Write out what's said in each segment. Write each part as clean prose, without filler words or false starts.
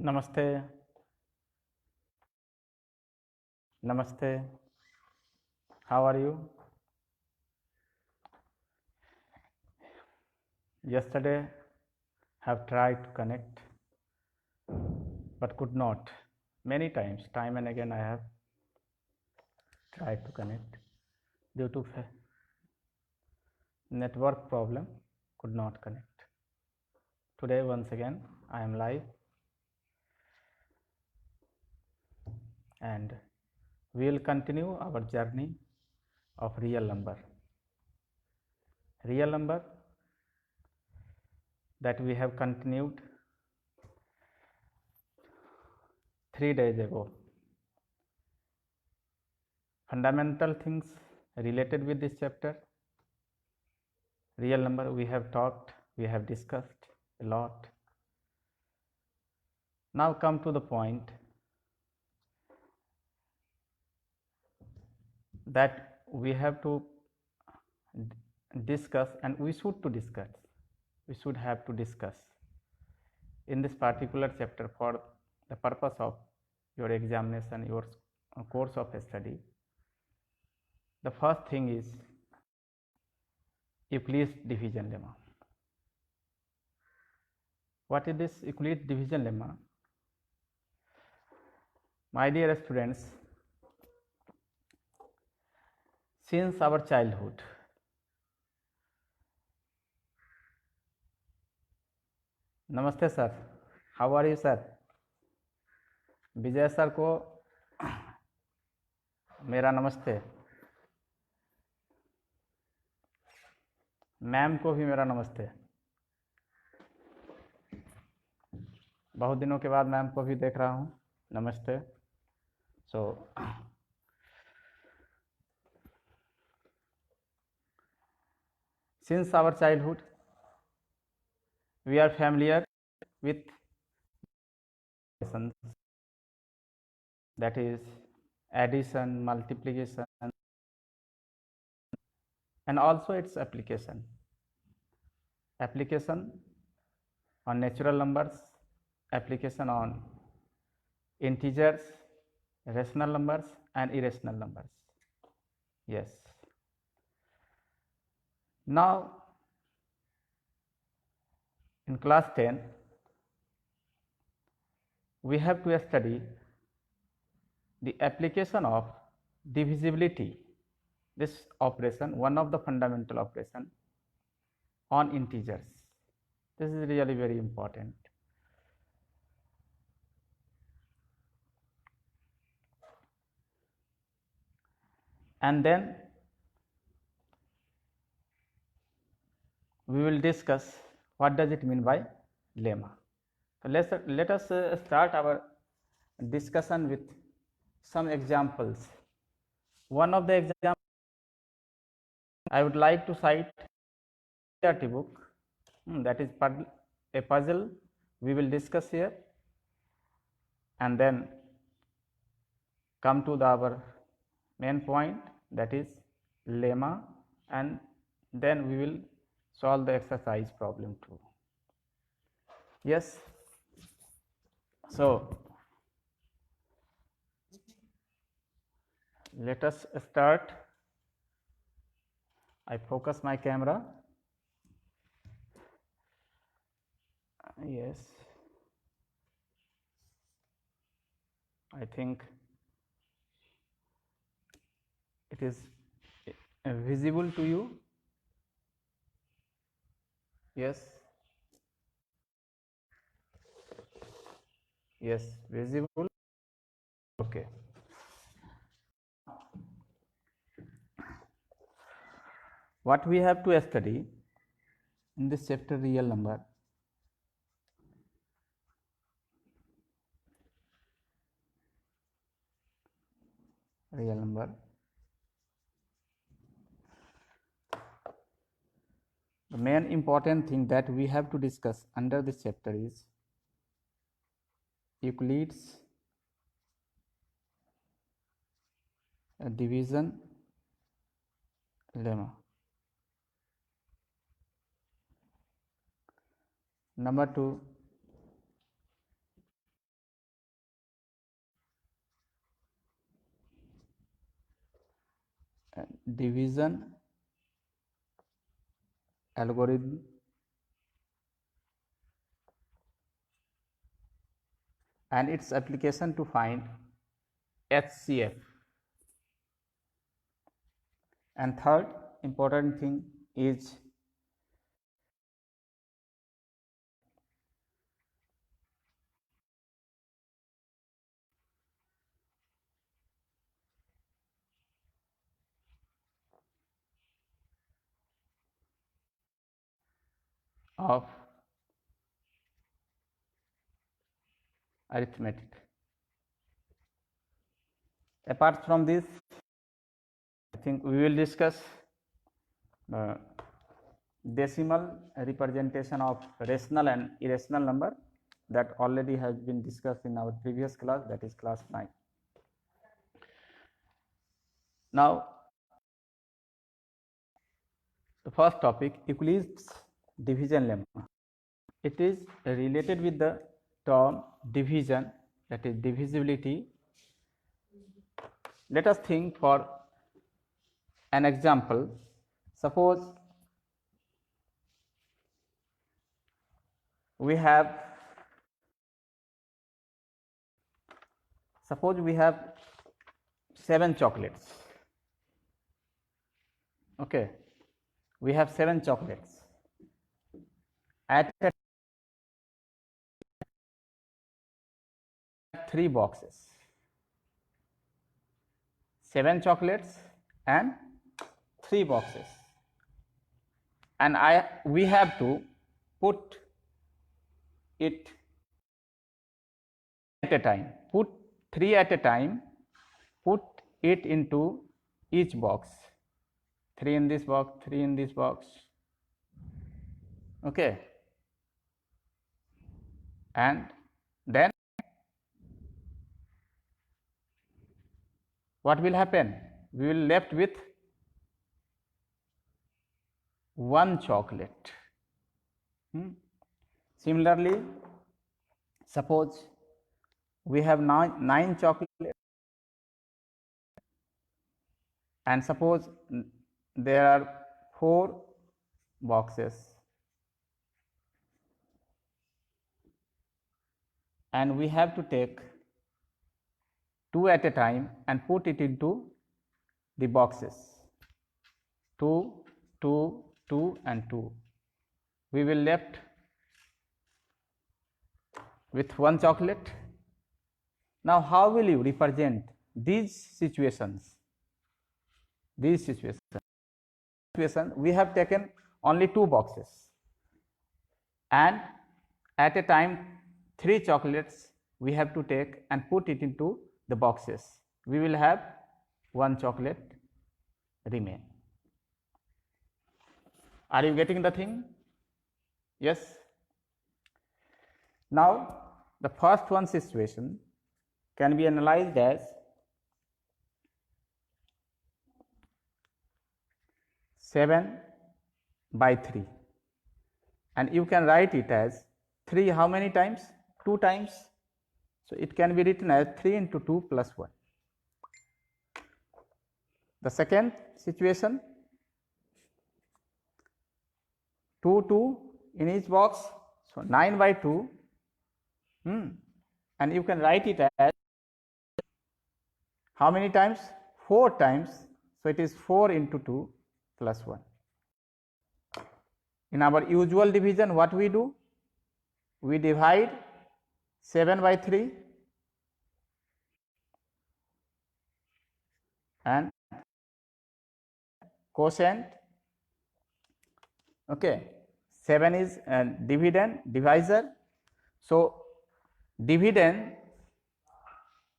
नमस्ते। नमस्ते। How are you? Yesterday have tried to connect but could not. Many times, time and again I have tried to connect due to network problem, could not connect. Today once again I am live and we will continue our journey of real number. Real number that we have continued 3 days ago. Fundamental things related with this chapter, real number, we have talked, we have discussed a lot. Now come to the point that we have to discuss, and we should have to discuss in this particular chapter for the purpose of your examination, your course of study. The first thing is Euclid's division lemma. What is this Euclid's division lemma? My dear students, since our childhood, नमस्ते sir, how are you sir? Vijay sir को मेरा नमस्ते, ma'am को भी मेरा नमस्ते। बहुत दिनों के बाद मैम को भी देख रहा हूँ, नमस्ते। सो since our childhood we are familiar with that is addition, multiplication, and also its application on natural numbers, application on integers, rational numbers and irrational numbers. Yes, now in class 10 we have to study the application of divisibility, this operation, one of the fundamental operation on integers. This is really very important. And then we will discuss what does it mean by lemma. So let us start our discussion with some examples. One of the examples I would like to cite CRT book, that is a puzzle we will discuss here, and then come to our main point, that is lemma, and then we will solve the exercise problem too. Yes, so let us start. I focus my camera. Yes, I think it is visible to you. Yes, yes, visible. Okay. What we have to study in this chapter, real number, real number. The main important thing that we have to discuss under this chapter is Euclid's division lemma. Number 2, division algorithm and its application to find HCF. And third important thing is of arithmetic. Apart from this, I think we will discuss decimal representation of rational and irrational number, that already has been discussed in our previous class, that is class 9. Now, the first topic, Euclid's division lemma. It is related with the term division, that is divisibility. Let us think for an example. Suppose we have 7 chocolates. Okay, we have 7 chocolates. At 3 boxes, 7 chocolates and 3 boxes, and we have to put it at a time, put 3 at a time, put it into each box, 3 in this box, 3 in this box. Okay, and then what will happen? We will left with 1 chocolate. Similarly, suppose we have 9 chocolates, and suppose there are 4 boxes, and we have to take 2 at a time and put it into the boxes, 2, 2, 2 and 2. We will left with 1 chocolate. Now, how will you represent these situations? These situations, we have taken only 2 boxes, and at a time 3 chocolates we have to take and put it into the boxes. We will have 1 chocolate remain. Are you getting the thing? Yes. Now, the first one situation can be analyzed as 7 by 3, and you can write it as 3 how many times? 2 times. So, it can be written as 3 into 2 plus 1. The second situation, 2, 2 in each box, so 9 by 2, and you can write it as how many times? 4 times. So, it is 4 into 2 plus 1. In our usual division, what we do? We divide 7 by 3 and quotient. Okay, 7 is dividend, divisor. So, dividend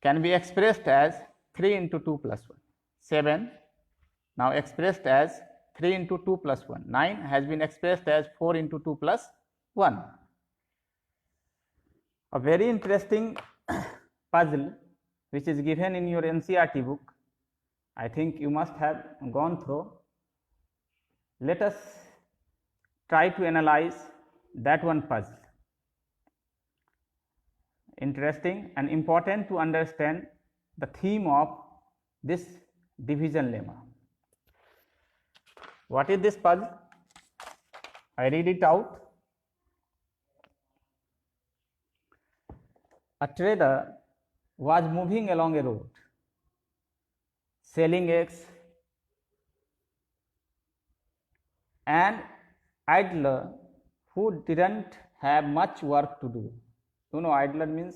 can be expressed as 3 into 2 plus 1. 7 now expressed as 3 into 2 plus 1. 9 has been expressed as 4 into 2 plus 1. A very interesting puzzle which is given in your NCERT book. I think you must have gone through. Let us try to analyze that one puzzle. Interesting and important to understand the theme of this division lemma. What is this puzzle? I read it out. A trader was moving along a road, selling eggs. An idler who didn't have much work to do. You know, idler means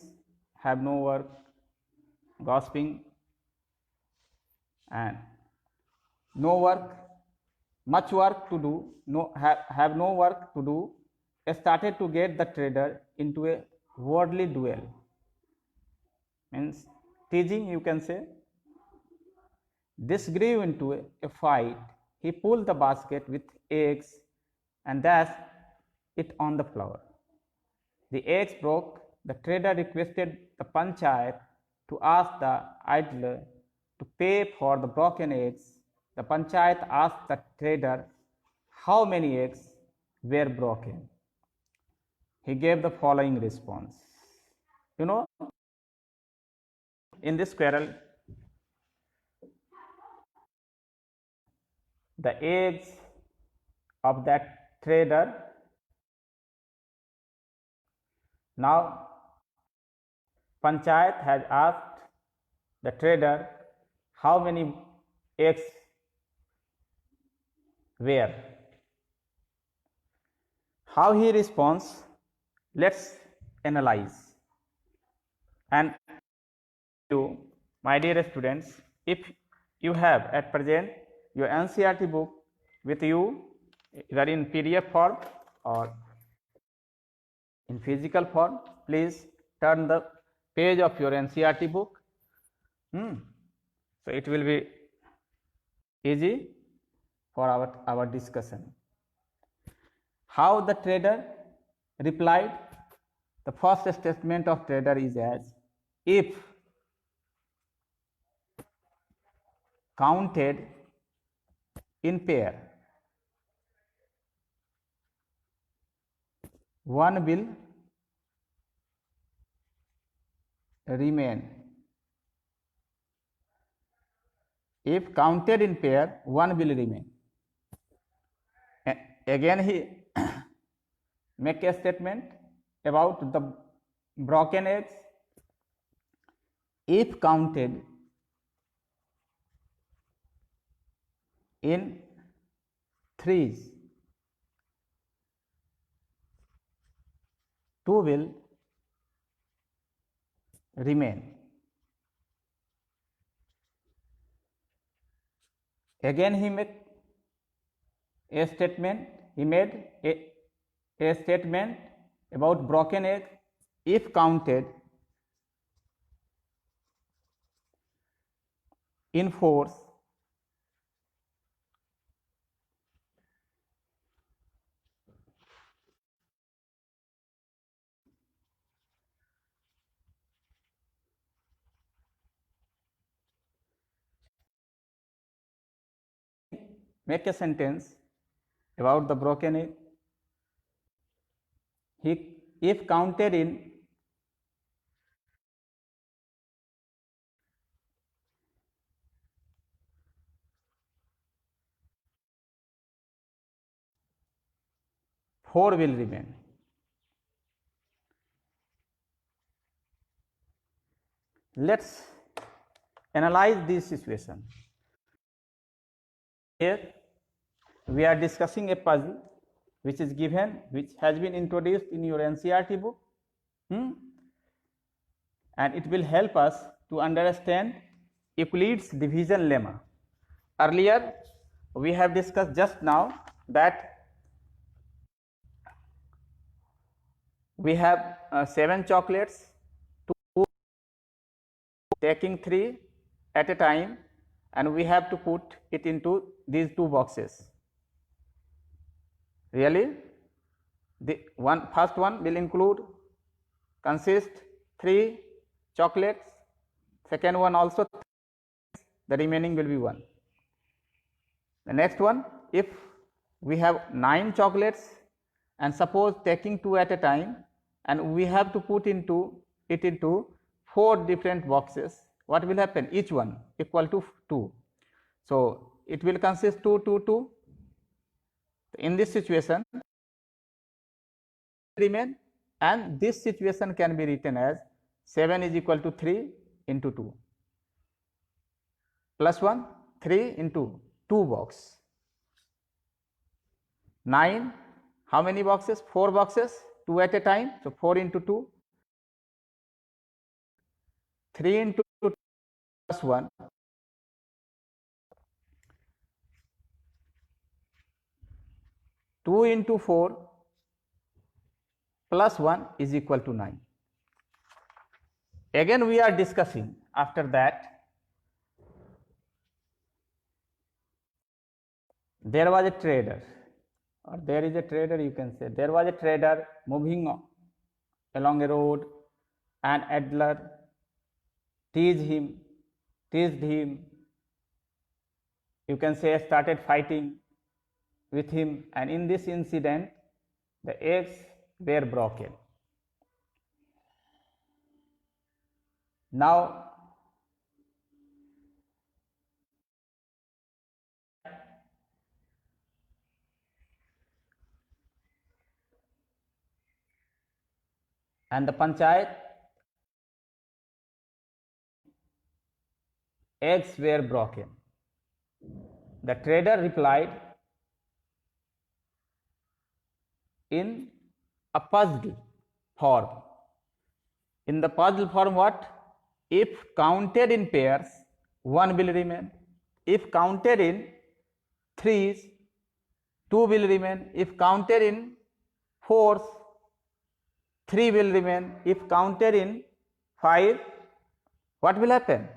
have no work, gossiping, and no work, much work to do, have no work to do, started to get the trader into a worldly duel. Means teasing, you can say. This grew into a fight. He pulled the basket with eggs and dashed it on the floor. The eggs broke. The trader requested the panchayat to ask the idler to pay for the broken eggs. The panchayat asked the trader how many eggs were broken. He gave the following response. You know, in this quarrel, the eggs of that trader, now panchayat has asked the trader how many eggs were. How he responds, let's analyze. And you, my dear students, if you have at present your NCERT book with you, either in PDF form or in physical form, please turn the page of your NCERT book. So it will be easy for our discussion. How the trader replied? The first statement of trader is as if counted in pair, one will remain. If counted in pair, one will remain. Again he make a statement about the broken eggs. If counted in threes, two will remain. Again he made a statement. He made a statement about broken egg. If counted in fours, make a sentence about the broken egg. If counted in four will remain. Let's analyze this situation. Here we are discussing a puzzle which is given, which has been introduced in your NCERT book, and it will help us to understand Euclid's division lemma. Earlier we have discussed just now that we have 7 chocolates, taking 3 at a time, and we have to put it into these 2 boxes. Really, the first one will consist 3 chocolates, second one also, the remaining will be 1. The next one, if we have 9 chocolates and suppose taking 2 at a time, and we have to put into 4 different boxes, what will happen? Each one equal to 2. So it will consist 2, 2, 2, In this situation, remain, and this situation can be written as 7 is equal to 3 into 2 plus 1, 3 into 2 box. 9, how many boxes? 4 boxes, 2 at a time. So 4 into 2, 3 into 2 plus 1, 2 into 4 plus 1 is equal to 9. Again we are discussing after that. There was a trader, or there is a trader, you can say. There was a trader moving along a road, and Adler teased him, you can say, started fighting with him, and in this incident the eggs were broken. Now and the panchayat eggs were broken. The trader replied in a puzzle form. In the puzzle form, what? If counted in pairs, 1 will remain. If counted in threes, 2 will remain. If counted in fours, 3 will remain. If counted in 5, what will happen?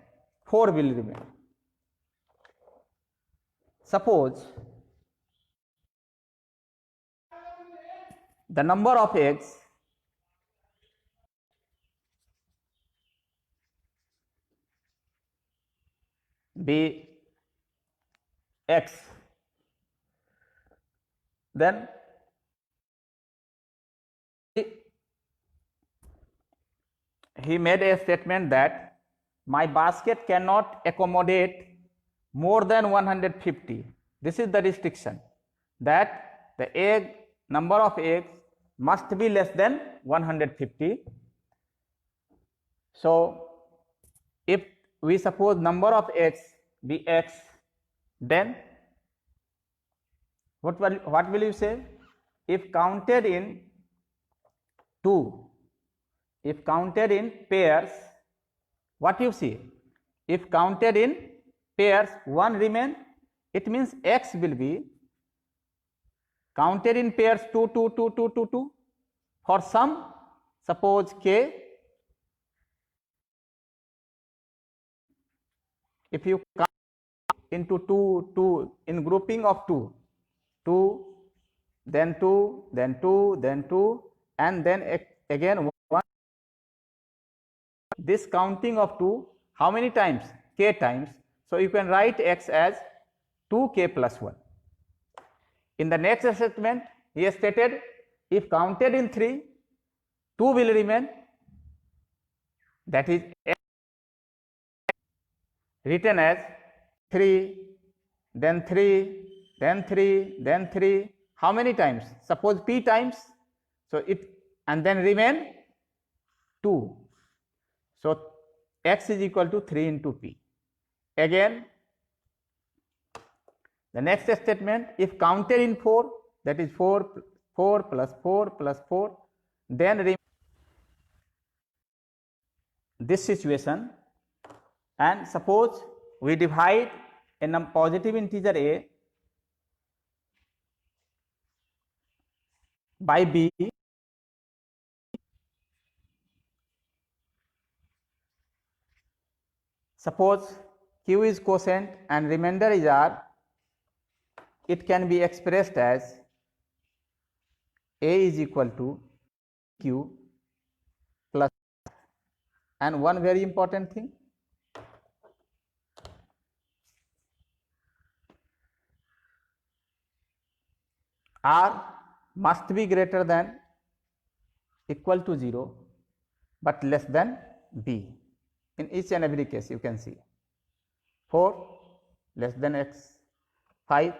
4 will remain. Suppose the number of eggs be x, then he made a statement that my basket cannot accommodate more than 150. This is the restriction, that the number of eggs must be less than 150. So if we suppose number of eggs be x, then what will you say? If counted in 2, if counted in pairs, what you see? If counted in pairs, 1 remain, it means x will be counted in pairs 2, 2, 2, 2, 2, 2. For some, suppose k, if you count into 2, 2, in grouping of 2, 2, then 2, then 2, then 2, and then again 1. This counting of 2, how many times? K times. So you can write x as 2k plus 1. In the next statement, he has stated if counted in 3, 2 will remain, that is x written as 3, then 3, then 3, then 3. How many times? Suppose p times. So it, and then remain 2. So x is equal to 3 into p. Again, the next statement, if counted in 4, that is 4 plus 4 plus 4, then this situation, and suppose we divide a positive integer a by b, suppose q is quotient and remainder is r, it can be expressed as a is equal to q plus, and one very important thing, r must be greater than equal to 0 but less than b. In each and every case you can see 4 less than x, 5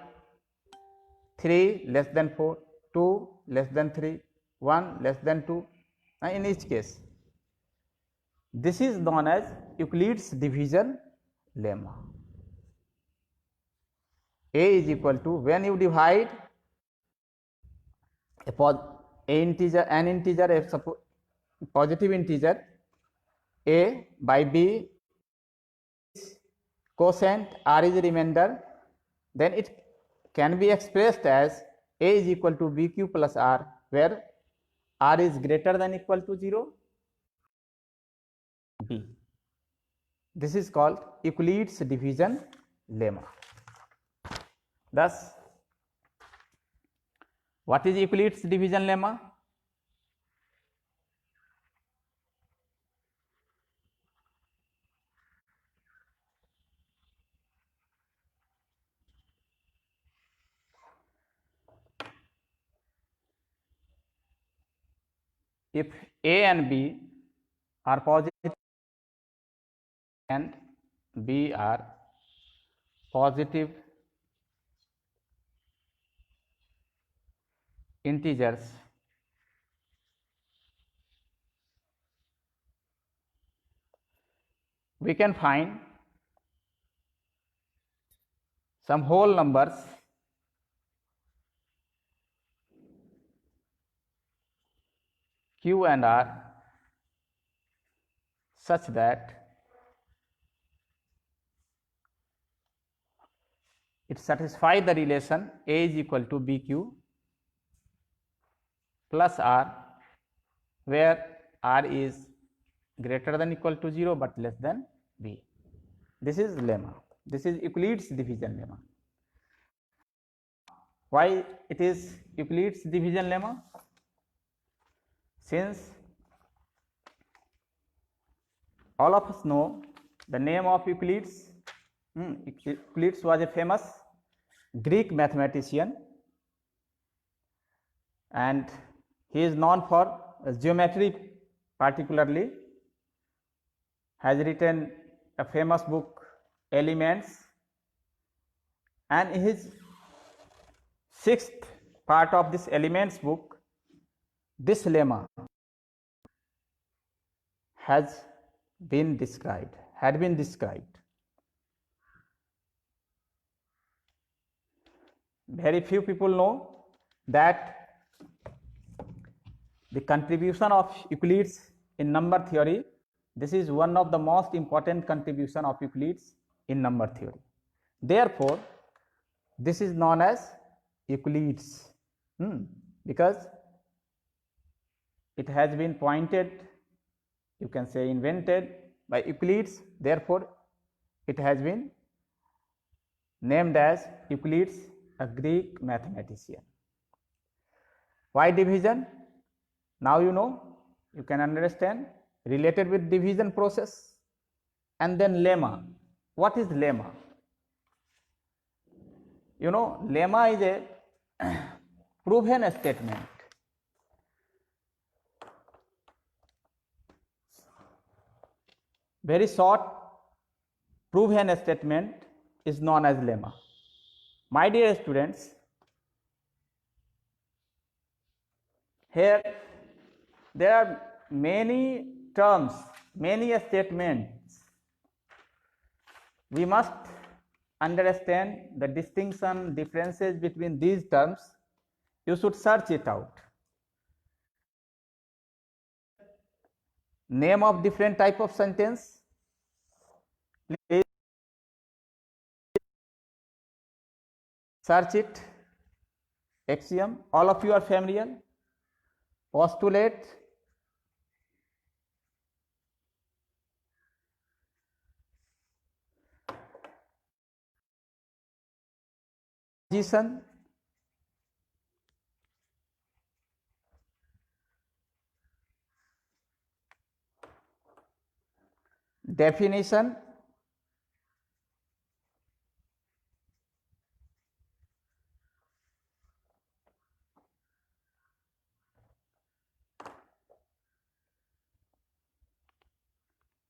3 less than 4, 2 less than 3, 1 less than 2, in each case. This is known as Euclid's division lemma. A is equal to, when you divide an integer, a positive integer a by b, quotient, r is remainder, then it can be expressed as a is equal to bq plus r, where r is greater than equal to 0, b. This is called Euclid's division lemma. Thus, what is Euclid's division lemma? If a and b are positive and b are positive integers, we can find some whole numbers q and r such that it satisfies the relation a is equal to bq plus r, where r is greater than equal to 0 but less than b. This is lemma. This is Euclid's division lemma. Why it is Euclid's division lemma? Since all of us know the name of Euclid's. Euclid was a famous Greek mathematician, and he is known for geometry particularly, has written a famous book Elements, and in his 6th part of this Elements book, this lemma had been described. Very few people know that the contribution of Euclid's in number theory, this is one of the most important contribution of Euclid's in number theory. Therefore, this is known as Euclid's, because it has been pointed, you can say invented by Euclid's, therefore it has been named as Euclid's, a Greek mathematician. Why division? Now you know, you can understand, related with division process. And then lemma. What is lemma? You know, lemma is a proven statement. Very short proven statement is known as lemma. My dear students, here there are many terms, many statements. We must understand the distinction, differences between these terms. You should search it out. Name of different type of sentence. Please search it. Axiom, all of you are familiar. Postulate, position, definition,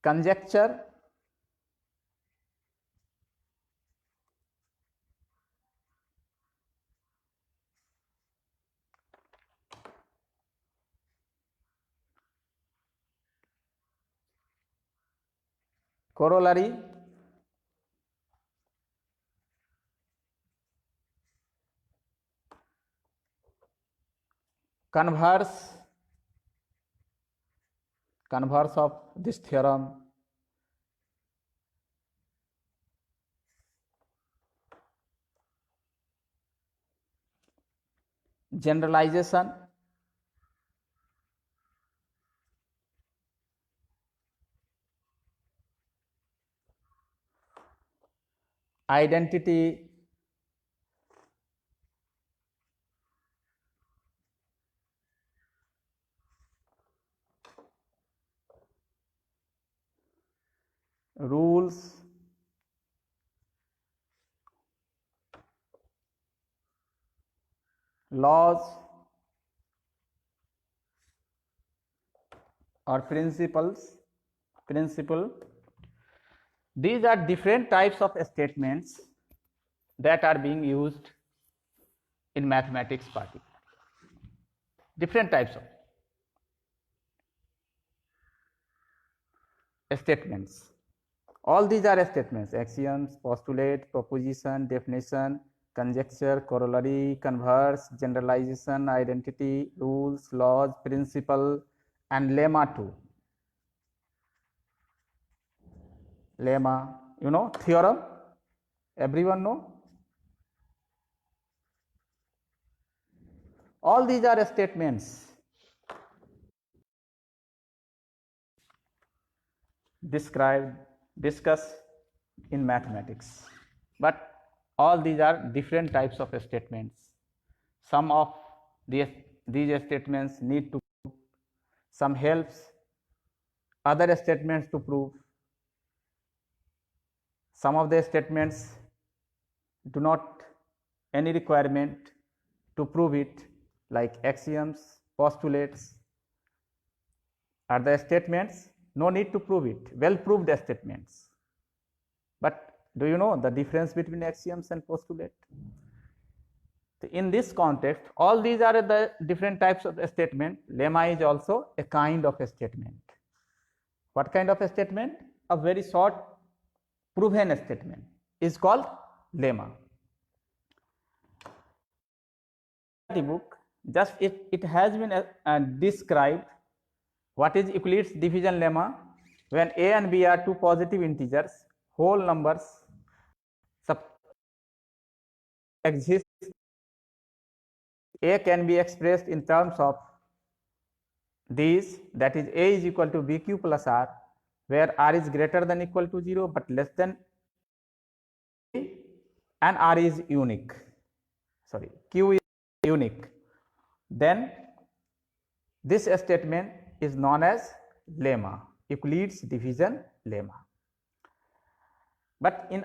conjecture, corollary, converse of this theorem, generalization, identity, rules, laws or principle. These are different types of statements that are being used in mathematics particularly. Different types of statements. All these are statements: axioms, postulate, proposition, definition, conjecture, corollary, converse, generalization, identity, rules, laws, principle, and lemma too. Lemma, you know, theorem, everyone know? All these are statements discussed in mathematics, but all these are different types of statements. Some of these statements need to prove, some helps other statements to prove. Some of the statements do not any requirement to prove it, like axioms, postulates are the statements, no need to prove it, well proved statements. But do you know the difference between axioms and postulate? In this context, all these are the different types of statement. Lemma is also a kind of a statement. What kind of a statement? A very short proven statement is called lemma. The book, just it has been described what is Euclid's division lemma. When a and b are two positive integers, whole numbers exist, a can be expressed in terms of these, that is a is equal to bq plus r, where r is greater than equal to 0 but less than, and r is unique, sorry, q is unique, then this statement is known as lemma, Euclid's division lemma. But in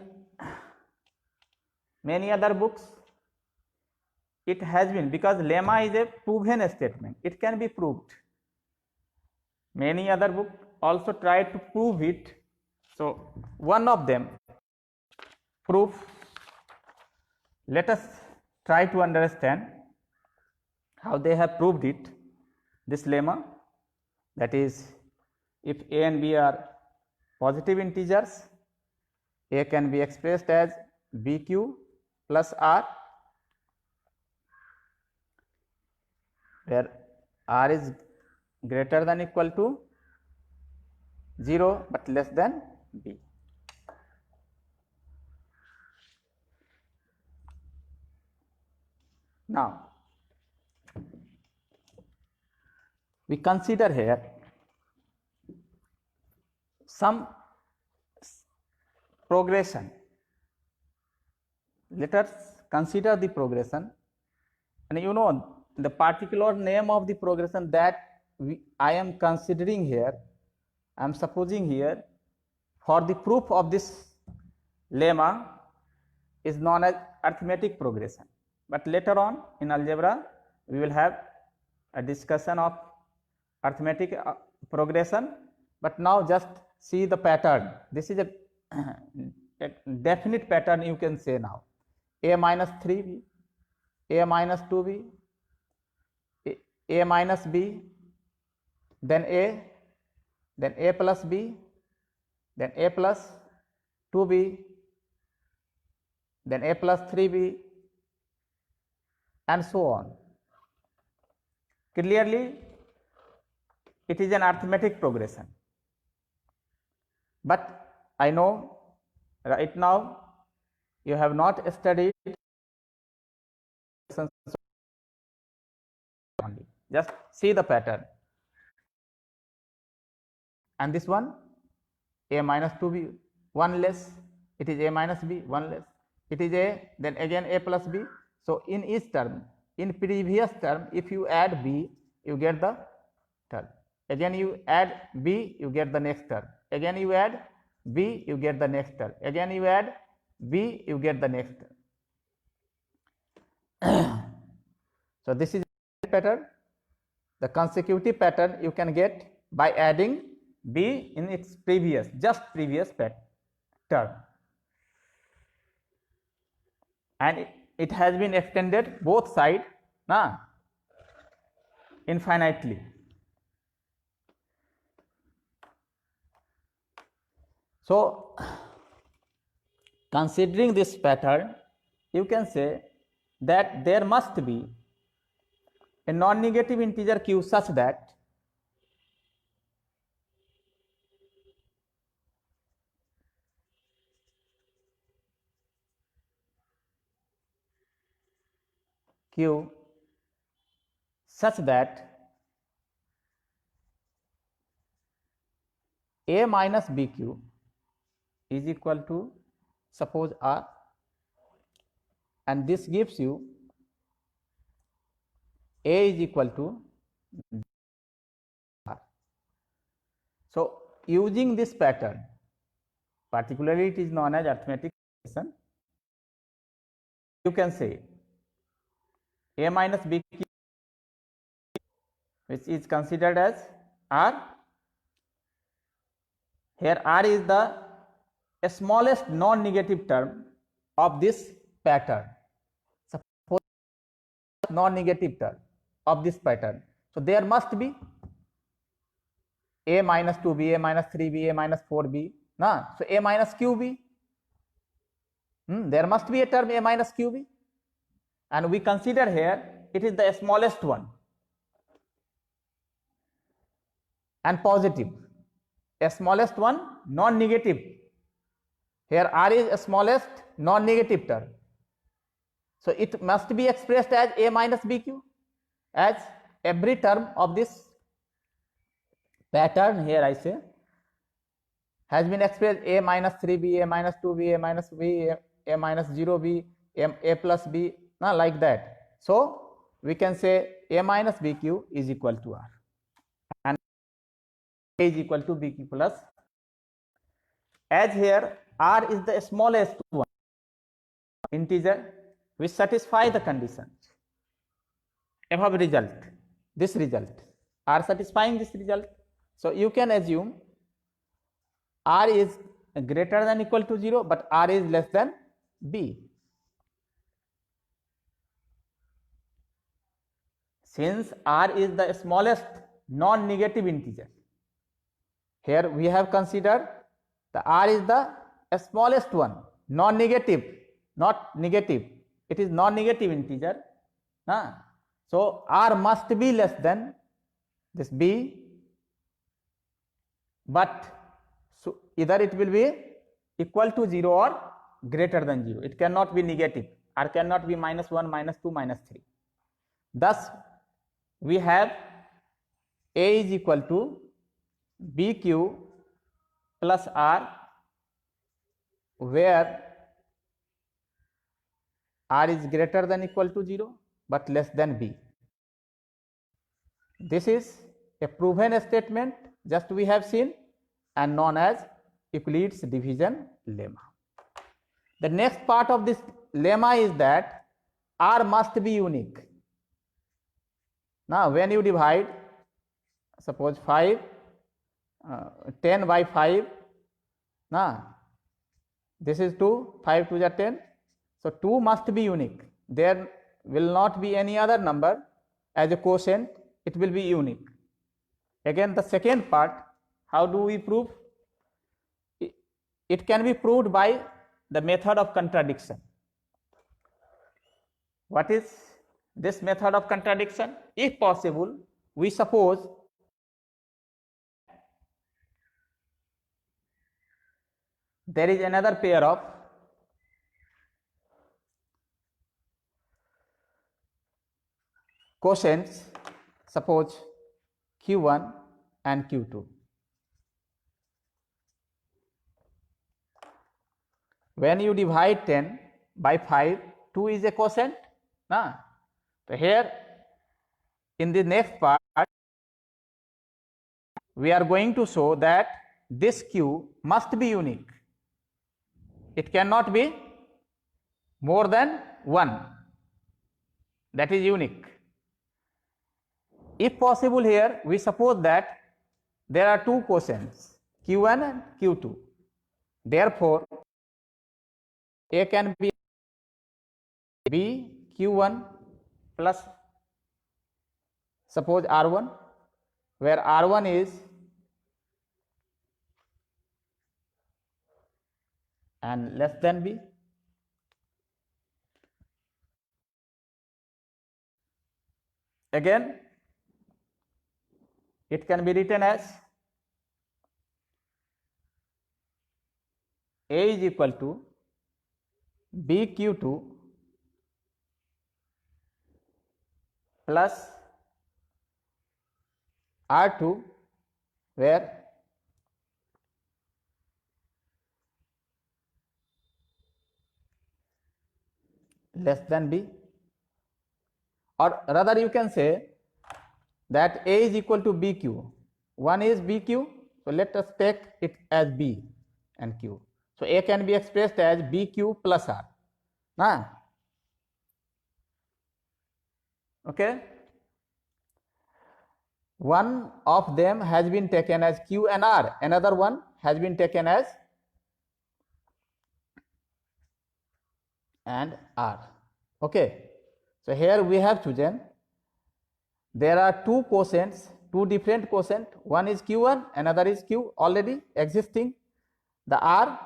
many other books it has been, because lemma is a proven statement, it can be proved. Many other books also try to prove it. So one of them proof, let us try to understand how they have proved it, this lemma, that is, if a and b are positive integers, a can be expressed as bq plus r, where r is greater than equal to 0 but less than b. Now we consider here some progression. Let us consider the progression, and you know the particular name of the progression that I am considering here, I am supposing here, for the proof of this lemma is known as arithmetic progression. But later on in algebra we will have a discussion of arithmetic progression, but now just see the pattern. This is a definite pattern, you can say now: a minus 3b, a minus 2b, a minus b, then a plus b, then a plus 2b, then a plus 3b, and so on. Clearly, it is an arithmetic progression. But I know right now you have not studied only. Just see the pattern. And this one, a minus 2b, 1 less, it is a minus b, 1 less, it is a, then again a plus b. So in each term, in previous term, if you add b, you get the term. Again you add b, you get the next term. Again you add b, you get the next term. Again you add b, you get the next term. So this is the pattern. The consecutive pattern you can get by adding b in its previous, just previous term. And it has been extended both sides infinitely. So considering this pattern, you can say that there must be a non-negative integer q such that q such that a minus bq is equal to, suppose, r, and this gives you a is equal to r. So using this pattern, particularly it is known as arithmetic progression, you can say a minus bq, which is considered as r. Here r is the smallest non-negative term of this pattern. Suppose non-negative term of this pattern. So there must be a minus 2b, a minus 3b, a minus 4b. So a minus qb. There must be a term a minus qb. And we consider here it is the smallest one and positive. A smallest one, non-negative. Here r is a smallest non-negative term. So it must be expressed as a minus bq, as every term of this pattern here I say has been expressed a minus 3b, a minus 2b, a minus b, a minus 0b, a plus b, like that. So we can say a minus bq is equal to r, and a is equal to bq plus, as here r is the smallest one integer which satisfy the conditions above result, this result, r satisfying this result. So you can assume r is greater than equal to 0, but r is less than b. Since r is the smallest non-negative integer, here we have considered the r is the smallest one, non-negative, not negative, it is non-negative integer. So r must be less than this b, but so either it will be equal to 0 or greater than 0. It cannot be negative. R cannot be minus 1, minus 2, minus 3. Thus we have a is equal to bq plus r, where r is greater than equal to 0 but less than b. This is a proven statement, just we have seen, and known as Euclid's division lemma. The next part of this lemma is that r must be unique. Now when you divide, suppose 10 by 5, this is 2, 5 2 are 10, so 2 must be unique. There will not be any other number as a quotient, it will be unique. Again the second part, how do we prove? it can be proved by the method of contradiction. What is this method of contradiction? If possible, we suppose there is another pair of quotients, suppose Q1 and Q2. When you divide 10 by 5, 2 is a quotient. So here in the next part, we are going to show that this Q must be unique. It cannot be more than 1. That is unique. If possible, here we suppose that there are two quotients, Q1 and Q2. Therefore, A can be Q1 plus suppose R1, where R1 is and less than B. Again, it can be written as A is equal to BQ2 plus R2, where less than B, or rather you can say that A is equal to BQ. One is BQ, so let us take it as B and Q. So A can be expressed as BQ plus R. Okay. One of them has been taken as Q and R, another one has been taken as and R. Okay. So here we have chosen, there are two quotients, two different quotient, one is Q1, another is Q already existing. The R,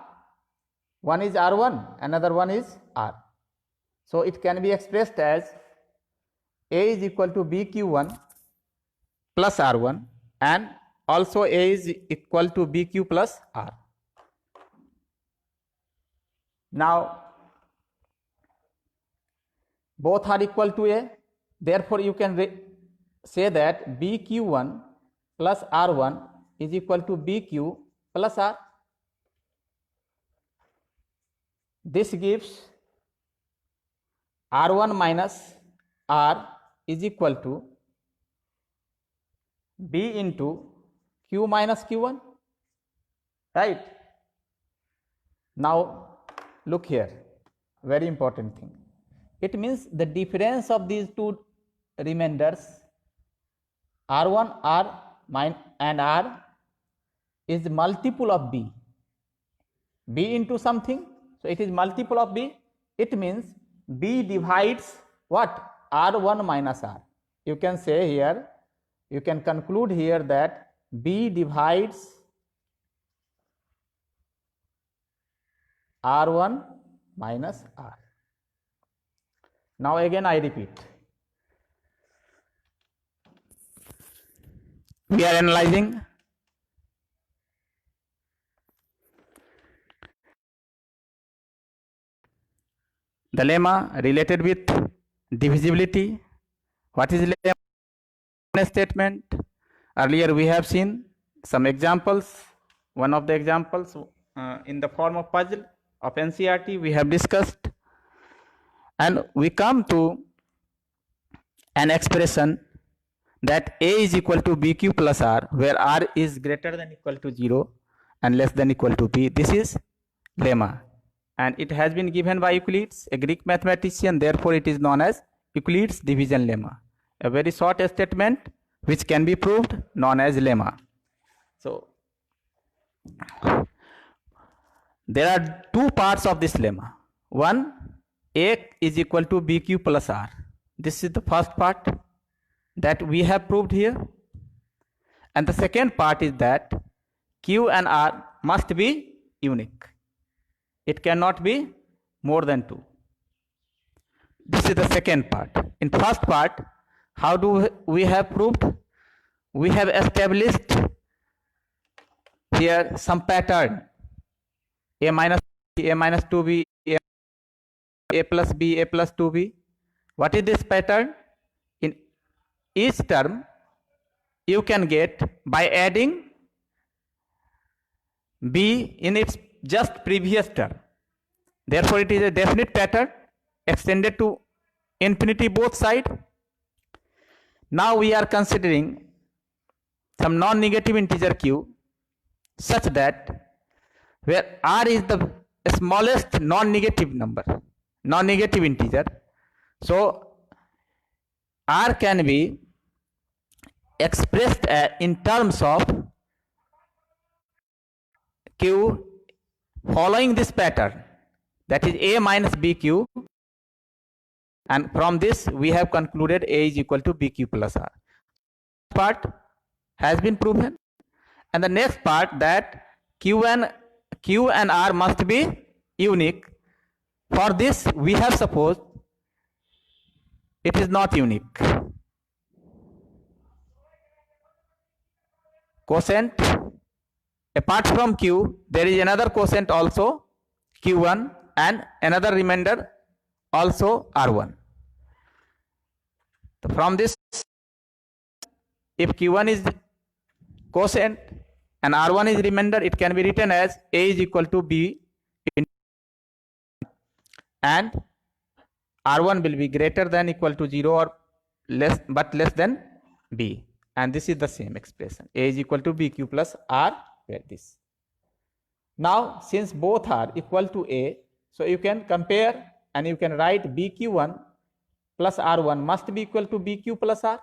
one is R1, another one is R. So it can be expressed as A is equal to BQ1 plus R1, and also A is equal to BQ plus R. Now both are equal to A, therefore you can say that BQ1 plus R1 is equal to BQ plus R. This gives R1 minus R is equal to B into Q minus Q1, right? Now look here, very important thing. It means the difference of these two remainders R1, R and R is multiple of B. B into something, so it is multiple of B. It means B divides what? R1 minus R. You can say here, you can conclude here that B divides R1 minus R. Now again I repeat, we are analyzing the lemma related with divisibility. What is lemma statement? Earlier we have seen some examples. One of the examples in the form of puzzle of NCERT we have discussed, and we come to an expression that A is equal to BQ plus R, where R is greater than equal to 0 and less than equal to B. This is lemma, and it has been given by Euclid, a Greek mathematician. Therefore it is known as Euclid's division lemma, a very short statement which can be proved, known as lemma. So there are two parts of this lemma. One, A is equal to BQ plus R. This is the first part that we have proved here, and the second part is that Q and R must be unique. It cannot be more than 2. This is the second part. In first part, how do we have proved? We have established here some pattern: a minus b, a minus 2b, a plus b, a plus 2b. What is this pattern? In each term you can get by adding b in its just previous term. Therefore it is a definite pattern extended to infinity both sides. Now we are considering some non-negative integer q such that where r is the smallest non-negative number, non-negative integer, so r can be expressed in terms of q following this pattern, that is a minus bq, and from this we have concluded a is equal to bq plus r. Part has been proven, and the next part, that q and r must be unique. For this we have supposed it is not unique. Quotient, apart from q, there is another quotient also, q1, and another remainder also r1. So from this, if q1 is quotient and r1 is remainder, it can be written as a is equal to b, and r1 will be greater than equal to 0 or less, but less than b, and this is the same expression, a is equal to bq plus r, where this. Now since both are equal to a, so you can compare and you can write bq1 plus r1 must be equal to bq plus r.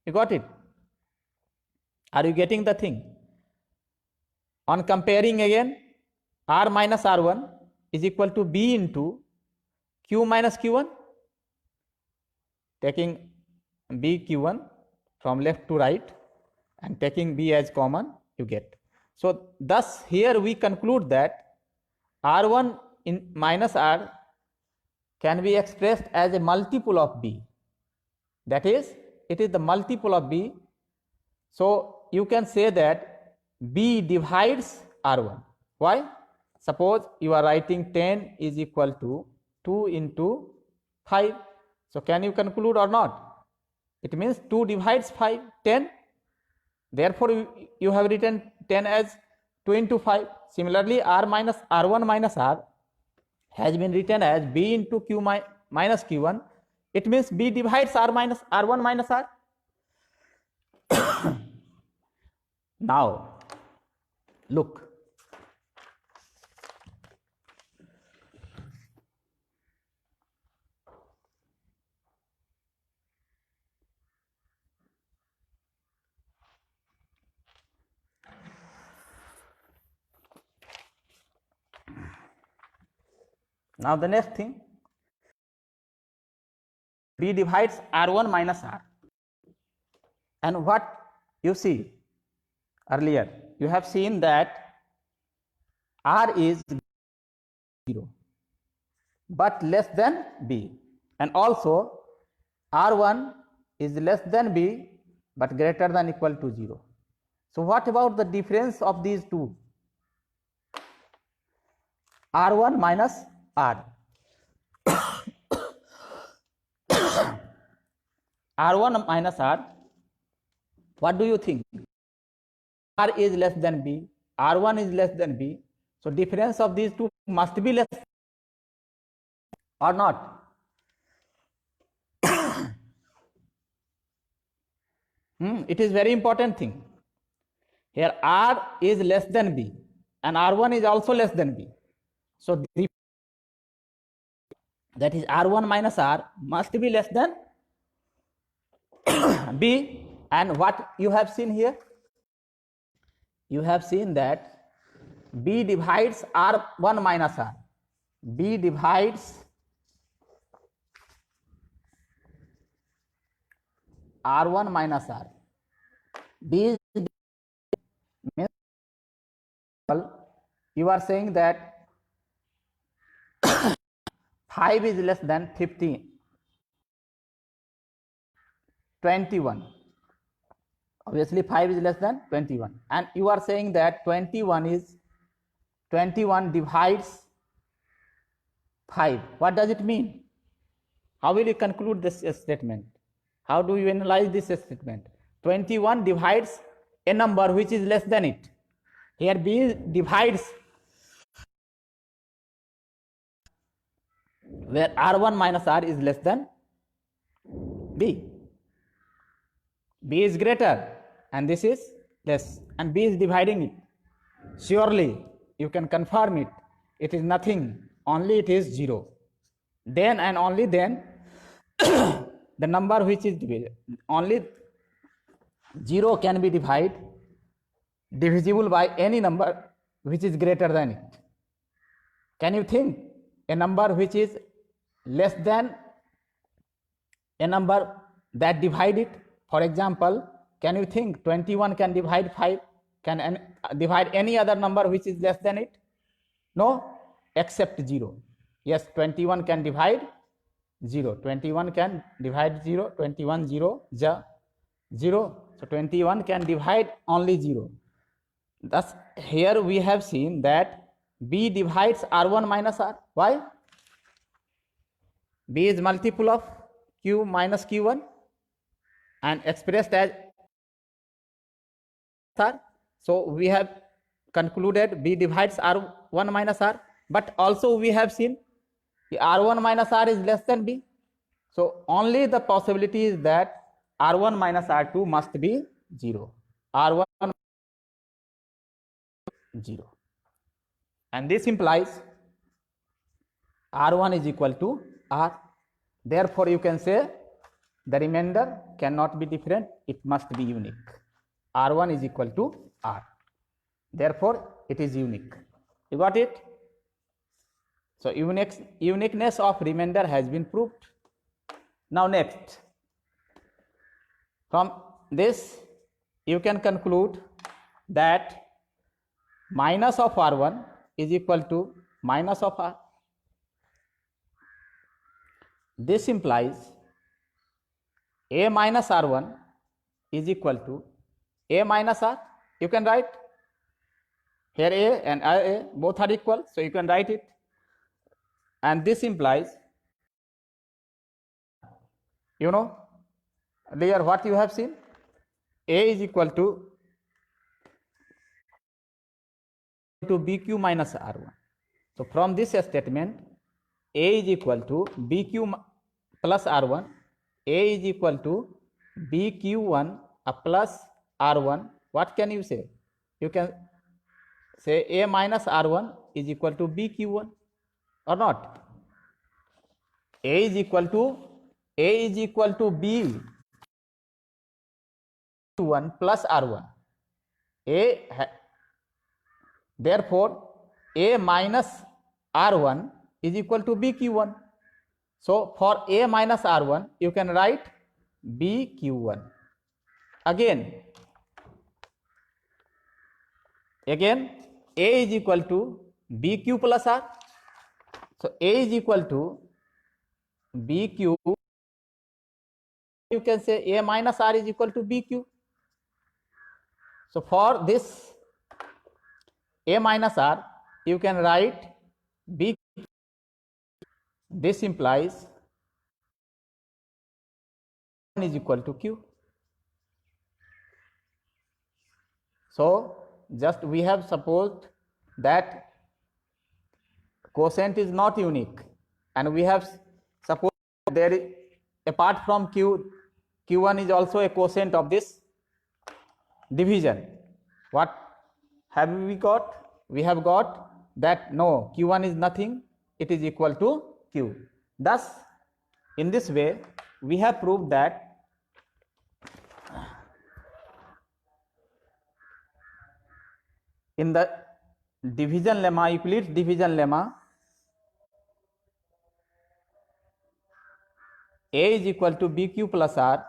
You got it? Are you getting the thing? On comparing again, r minus r1 is equal to b into q minus q1. Taking b q1 from left to right and taking b as common, you get. So thus here we conclude that r1 in minus r can be expressed as a multiple of b, that is, it is the multiple of b. So you can say that b divides r1. Why? Suppose you are writing 10 is equal to 2 into 5. So can you conclude or not? It means 2 divides 5, 10. Therefore you have written 10 as 2 into 5. Similarly, r1 minus r has been written as b into q minus q1. It means b divides r1 minus r. Now look, now the next thing, b divides r1 minus r, and what you see earlier, you have seen that r is 0 but less than b, and also r1 is less than b but greater than equal to 0. So what about the difference of these two? r1 minus r. r1 minus r, what do you think? R is less than b, r1 is less than b, so difference of these two must be less or not? It is very important thing. Here r is less than b and r1 is also less than b, so that is r1 minus r must be less than b. And what you have seen here? You have seen that b divides r1 minus r. B divides r1 minus r. B means you are saying that 5 is less than 15, 21. Obviously 5 is less than 21, and you are saying that 21 divides 5. What does it mean? How will you conclude this statement? How do you analyze this statement? 21 divides a number which is less than it. Here B divides where R1 minus R is less than B. B is greater and this is less, and B is dividing it. Surely you can confirm it. It is nothing, only it is 0. Then and only then the number which is divided, only 0 can be divisible by any number which is greater than it. Can you think a number which is less than a number that divide it? For example, can you think 21 can divide 5? Can divide any other number which is less than it? No, except 0. Yes, 21 can divide 0. 21 can divide 0. 21 0 0. So 21 can divide only 0. Thus here we have seen that B divides R1 minus R. Why? B is multiple of Q minus Q1 and expressed as R. So we have concluded B divides R1 minus R, but also we have seen R1 minus R is less than B. So only the possibility is that R1 minus R2 must be 0. R1 0. And this implies R1 is equal to R. Therefore, you can say the remainder cannot be different, it must be unique. R1 is equal to R. Therefore, it is unique. You got it? So, uniqueness of remainder has been proved. Now, next, from this you can conclude that minus of R1 is equal to minus of R. This implies A minus R1 is equal to A minus R. You can write here A and A both are equal, so you can write it. And this implies, you know, there what you have seen, A is equal to BQ minus R1. So from this statement, A is equal to BQ plus R1, A is equal to BQ1 plus R1. What can you say? You can say A minus R1 is equal to BQ1 or not? A is equal to BQ1 plus R1. Therefore, A minus R1 is equal to BQ1. So, for A minus R1, you can write BQ1. Again, A is equal to BQ plus R. So, A is equal to BQ. You can say A minus R is equal to BQ. So, for this A minus R, you can write BQ. This implies is equal to Q. So, just we have supposed that quotient is not unique, and we have supposed there is, apart from Q, Q1 is also a quotient of this division. What have we got? We have got that no, Q1 is nothing, it is equal to Q. Thus, in this way, we have proved that in the division lemma, Euclid's division lemma, A is equal to BQ plus R,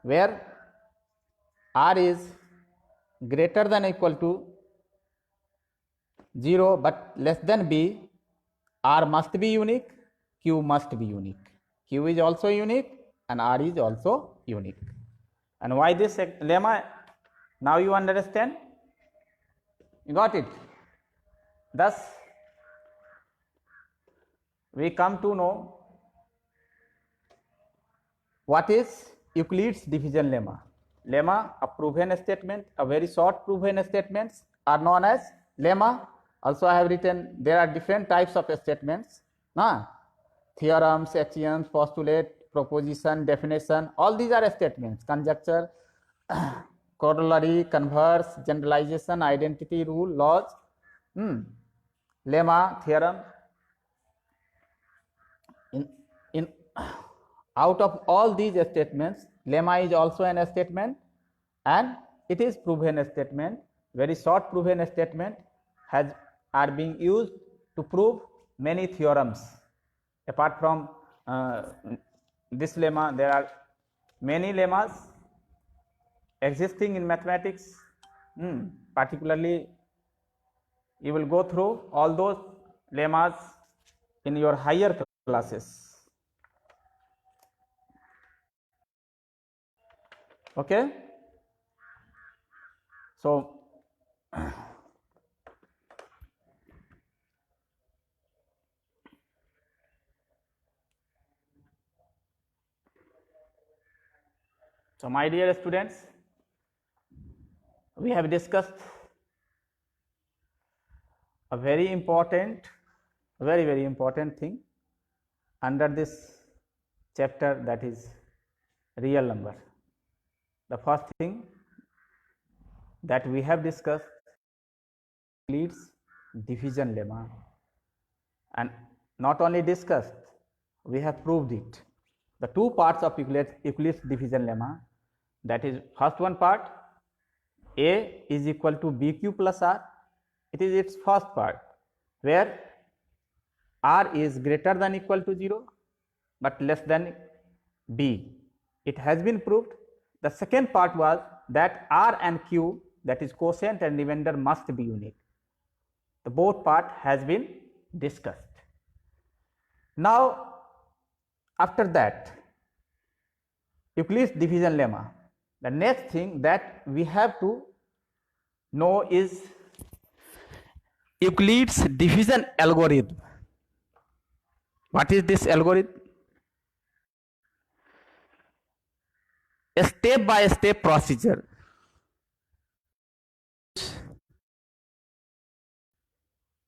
where R is greater than or equal to 0 but less than B, R must be unique, Q must be unique. Q is also unique and R is also unique. And why this lemma? Now you understand? You got it? Thus, we come to know what is Euclid's division lemma. Lemma, a proven statement, a very short proven statements are known as lemma. Also I have written there are different types of statements. Theorems, axioms, postulate, proposition, definition, all these are statements. Conjecture, corollary, converse, generalization, identity, rule, laws, lemma, theorem. In out of all these statements, lemma is also an statement, and it is proven statement. Very short proven statement are being used to prove many theorems. Apart from this lemma, there are many lemmas existing in mathematics. Particularly, you will go through all those lemmas in your higher classes. Okay, so my dear students, we have discussed a very important thing under this chapter, that is real number. The first thing that we have discussed Euclid's division lemma, and not only discussed, we have proved it. The two parts of Euclid's division lemma, that is first one part, A is equal to BQ plus R. It is its first part, where R is greater than equal to 0 but less than B. It has been proved. The second part was that R and Q, that is quotient and remainder, must be unique. The both part has been discussed. Now, after that, Euclid's division lemma, the next thing that we have to know is Euclid's division algorithm. What is this algorithm? A step-by-step procedure.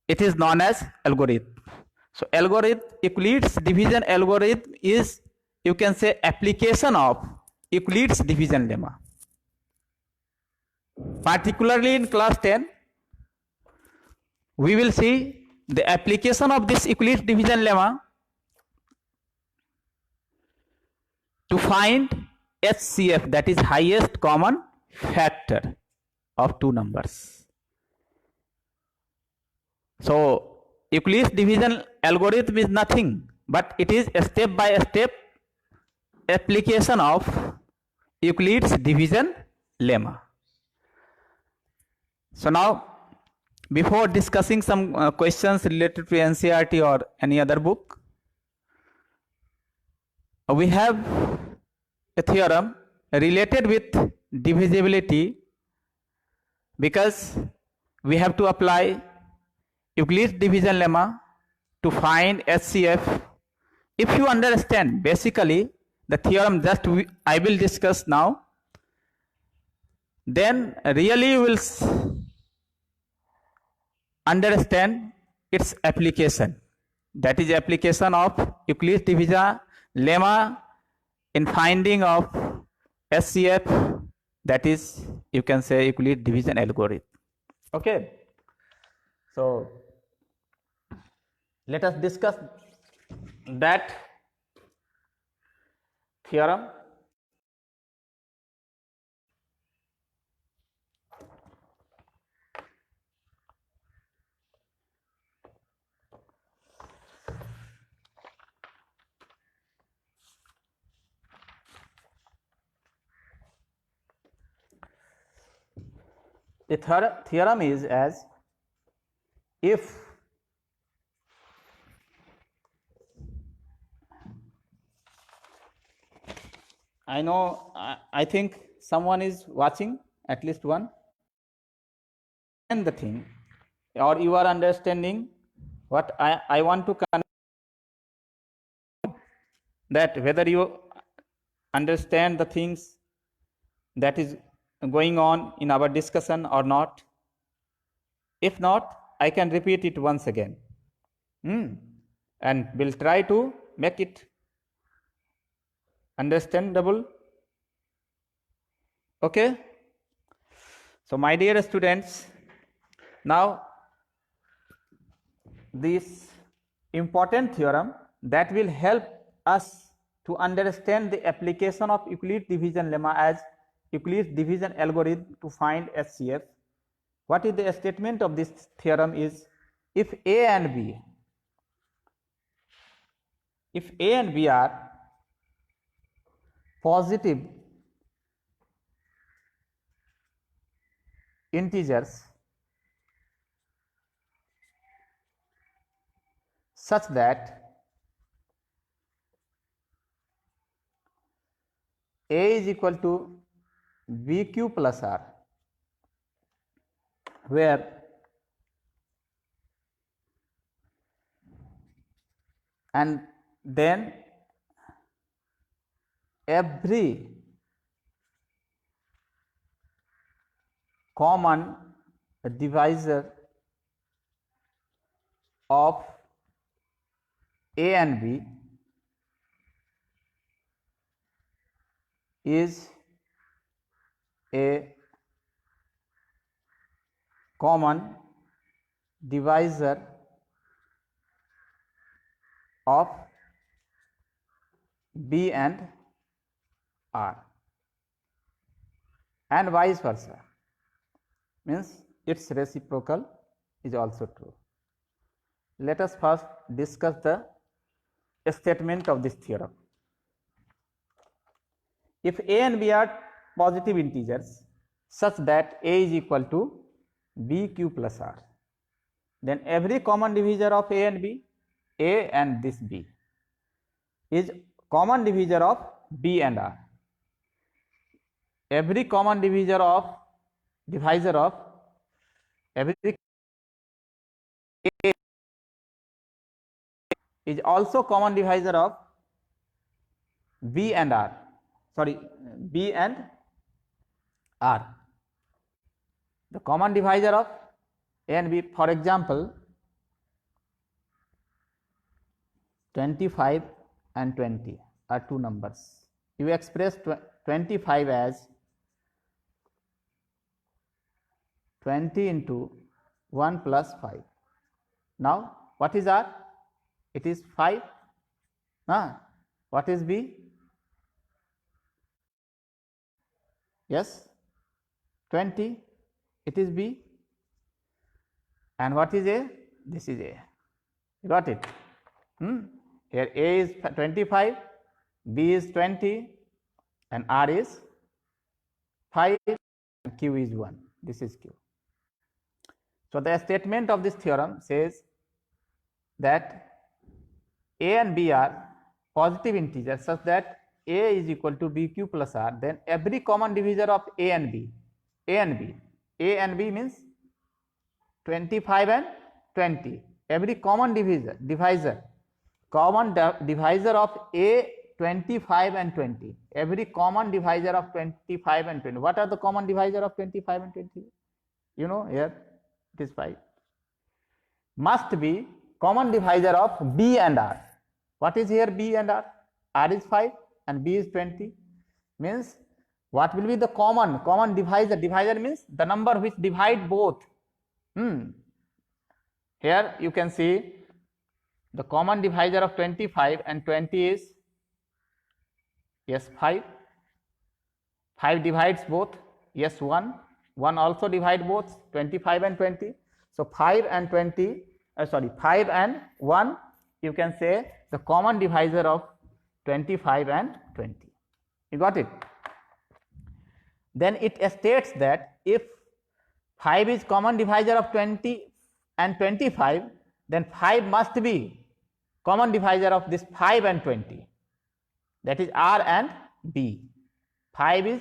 It is known as algorithm. So Euclid's division algorithm is, you can say, application of Euclid's division lemma. Particularly in class 10, we will see the application of this Euclid's division lemma to find HCF, that is highest common factor of two numbers. So Euclid's division algorithm is nothing but it is a step-by-step application of Euclid's division lemma. So now, before discussing some questions related to NCERT or any other book, we have a theorem related with divisibility, because we have to apply Euclid's division lemma to find HCF. If you understand basically the theorem just I will discuss now, then really you will understand its application. That is application of Euclid's division lemma in finding of HCF, that is, you can say, Euclid division algorithm. Okay, so let us discuss that theorem. The theorem is as, if I know, I think someone is watching, at least one. And the thing, or you are understanding what I want to convey, that whether you understand the things that is going on in our discussion or not. If not, I can repeat it once again. And we'll try to make it understandable. Okay? So, my dear students, now this important theorem that will help us to understand the application of Euclid division lemma as Euclid division algorithm to find HCF. What is the statement of this theorem is, if A and B are positive integers such that A is equal to BQ plus R, where and then every common divisor of A and B is a common divisor of B and R, and vice versa, means its reciprocal is also true. Let us first discuss the statement of this theorem. If A and B are positive integers such that A is equal to BQ plus R, then every common divisor of A and B, A and this B, is common divisor of B and R. Every common divisor of every A is also common divisor of B and R. Sorry, B and R. The common divisor of A and B, for example, 25 and 20 are two numbers. You express 25 as 20 into 1 plus 5. Now, what is R? It is 5. What is B? Yes, 20. It is B. And what is A? This is A. You got it? Here A is 25, B is 20, and R is 5, and Q is 1. This is Q. So, the statement of this theorem says that A and B are positive integers such that A is equal to BQ plus R, then every common divisor of A and B means 25 and 20, every common divisor of A 25 and 20, every common divisor of 25 and 20. What are the common divisor of 25 and 20? You know, here it is 5. Must be common divisor of B and R. What is here B and R? R is 5 and B is 20. Means what will be the common divisor? Divisor means the number which divide both. Here you can see the common divisor of 25 and 20 is, yes, 5. 5 divides both. Yes, 1. 1 also divide both 25 and 20. So 5 and 1, you can say the common divisor of 25 and 20. You got it? Then it states that if 5 is common divisor of 20 and 25, then 5 must be common divisor of this 5 and 20, that is R and B. 5 is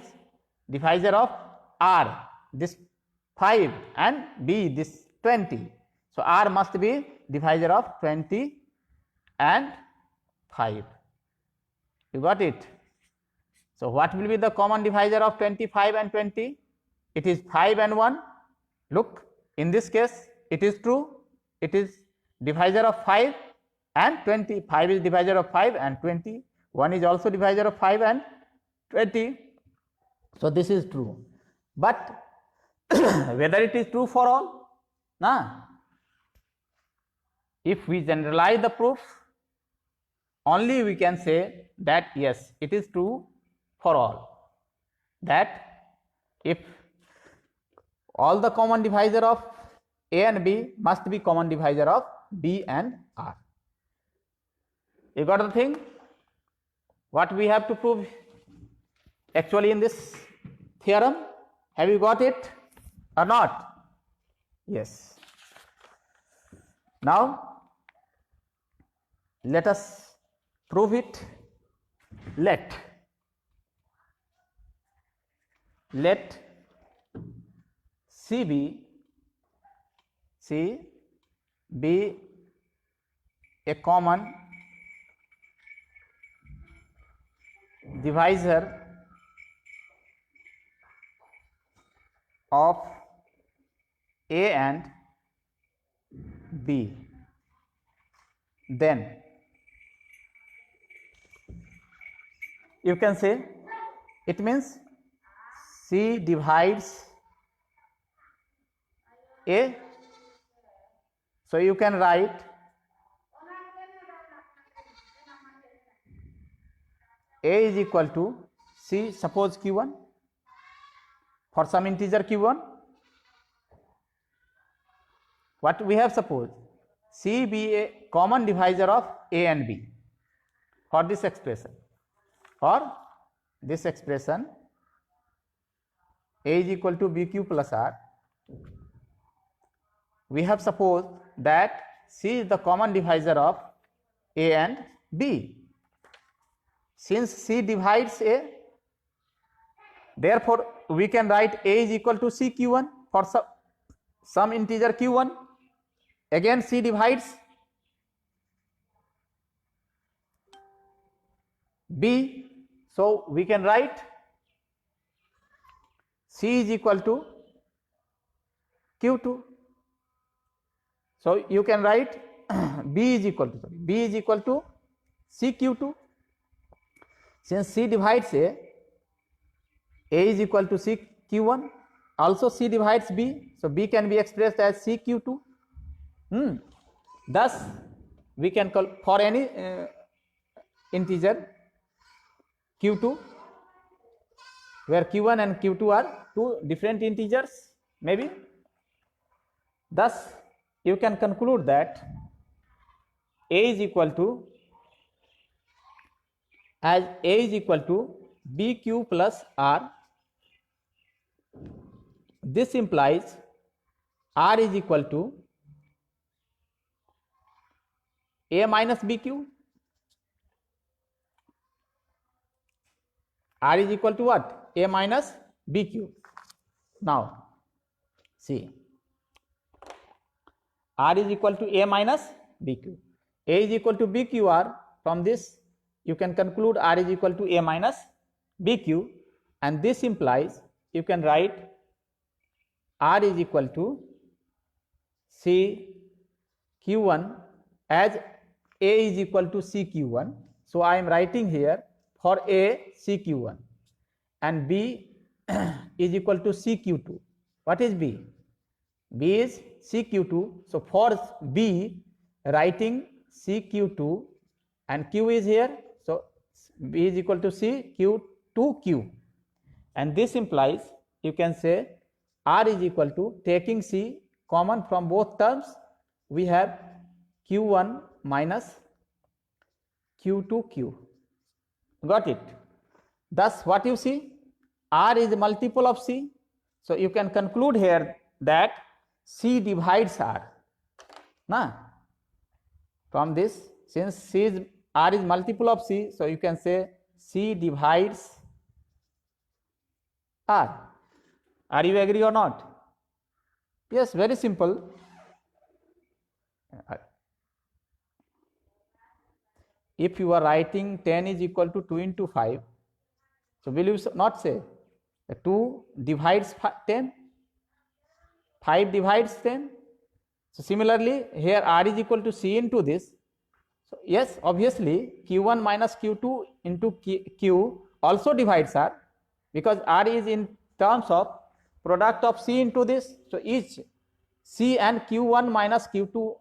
divisor of R, this 5, and B, this 20. So R must be divisor of 20 and 5. You got it? So what will be the common divisor of 25 and 20? It is 5 and 1. Look, in this case it is true. It is divisor of 5 and 20. 5 is divisor of 5 and 20. 1 is also divisor of 5 and 20. So this is true. But whether it is true for all? Nah. If we generalize the proof, only we can say that yes, it is true for all. That if all the common divisor of A and B must be common divisor of B and R. You got the thing? What we have to prove actually in this theorem? Have you got it or not? Yes. Now let us prove it. Let C be a common divisor of A and B. Then you can say it means C divides A. So you can write A is equal to C, suppose Q1, for some integer Q1. What we have supposed? C be a common divisor of A and B for this expression. For this expression, A is equal to BQ plus R. We have supposed that C is the common divisor of A and B. Since C divides A, therefore we can write A is equal to CQ1 for some integer Q1. Again C divides B, so we can write C is equal to Q2. So you can write B is equal to CQ2. Since C divides A is equal to CQ1. Also C divides B, so B can be expressed as CQ2. Thus we can call for any integer Q2, where Q1 and Q2 are two different integers maybe. Thus you can conclude that A is equal to BQ plus R. This implies R is equal to A minus BQ. R is equal to what? A minus BQ. Now see, R is equal to A minus BQ. A is equal to BQR. From this you can conclude R is equal to A minus BQ, and this implies you can write R is equal to CQ1 as A is equal to CQ1. So I am writing here for A CQ1 and B is equal to CQ2. What is B? B is CQ2. So for B, writing CQ2 and Q is here. So B is equal to CQ2Q, and this implies you can say R is equal to, taking C common from both terms, we have Q1 minus Q2Q. Got it? Thus what you see, R is a multiple of C. So you can conclude here that C divides R. Nah? From this, since R is multiple of C, so you can say C divides R. Are you agree or not? Yes, very simple. If you are writing 10 is equal to 2 into 5, so will you not say 2 divides 10, 5 divides 10? So similarly, here R is equal to C into this. So yes, obviously Q1 minus Q2 into Q also divides R, because R is in terms of product of C into this. So each C and Q1 minus Q2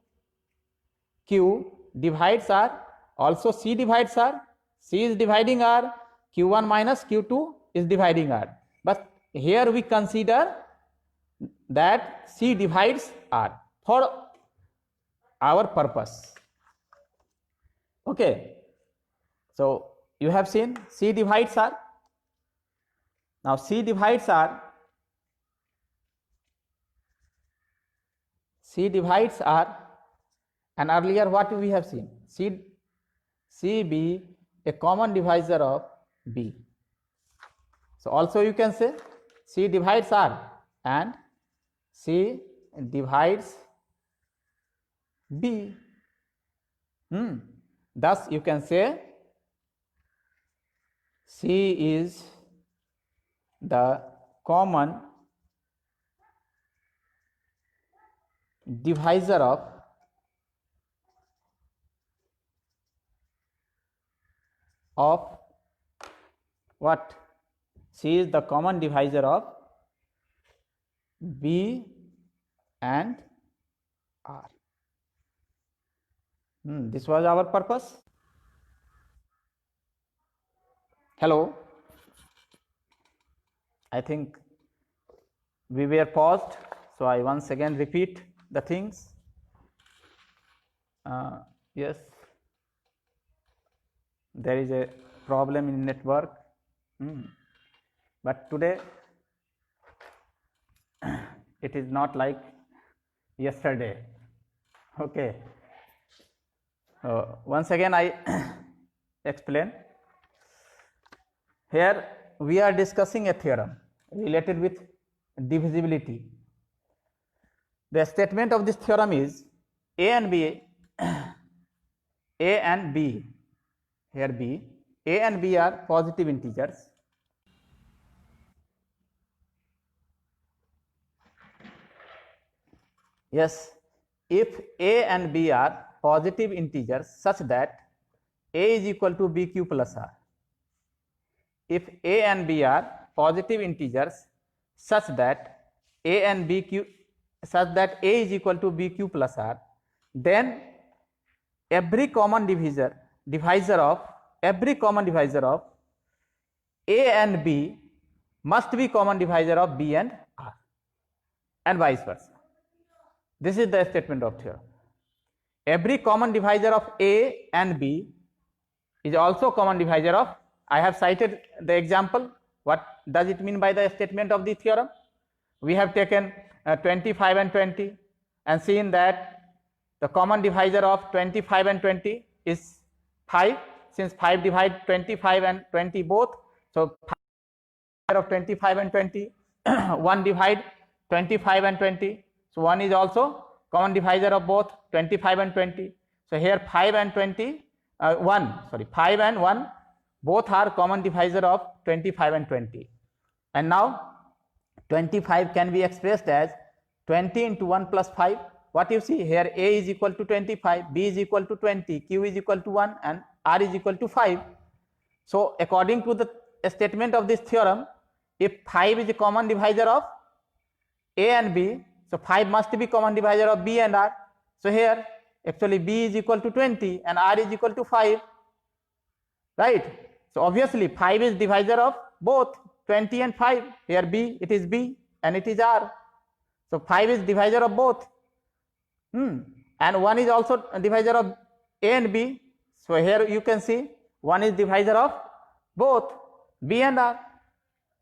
Q divides R, also C divides R. C is dividing R, Q1 minus Q2 is dividing R. But here we consider that C divides R for our purpose. Okay. So you have seen C divides R. Now C divides R. C divides R, and earlier what we have seen? C be a common divisor of B. So also you can say C divides R and C divides B. Thus you can say C is the common divisor of what? C is the common divisor of B and R. This was our purpose. Hello. I think we were paused, so I once again repeat the things. Yes, there is a problem in network, but today it is not like yesterday. Okay. Once again I explain. Here we are discussing a theorem related with divisibility. The statement of this theorem is A and B, here B, A and B are positive integers. Yes, if A and B are positive integers such that A is equal to BQ plus R. If A and B are positive integers such that A and BQ such that A is equal to BQ plus R, then every common divisor of A and B must be common divisor of B and R, and vice versa. This is the statement of theorem. Every common divisor of A and B is also common divisor of, I have cited the example. What does it mean by the statement of the theorem? We have taken 25 and 20 and seen that the common divisor of 25 and 20 is 5, since 5 divide 25 and 20 both. So 5 of 25 and 20, 1 divide 25 and 20. So 1 is also common divisor of both 25 and 20. So here 5 and 1 both are common divisor of 25 and 20. And now 25 can be expressed as 20 into 1 plus 5. What you see here, A is equal to 25, B is equal to 20, Q is equal to 1 and R is equal to 5. So according to the statement of this theorem, if 5 is a common divisor of A and B, so 5 must be common divisor of B and R. So here actually B is equal to 20 and R is equal to 5, right? So obviously 5 is divisor of both 20 and 5. Here B, it is B and it is R. So 5 is divisor of both. And 1 is also a divisor of A and B. So here you can see 1 is divisor of both B and R.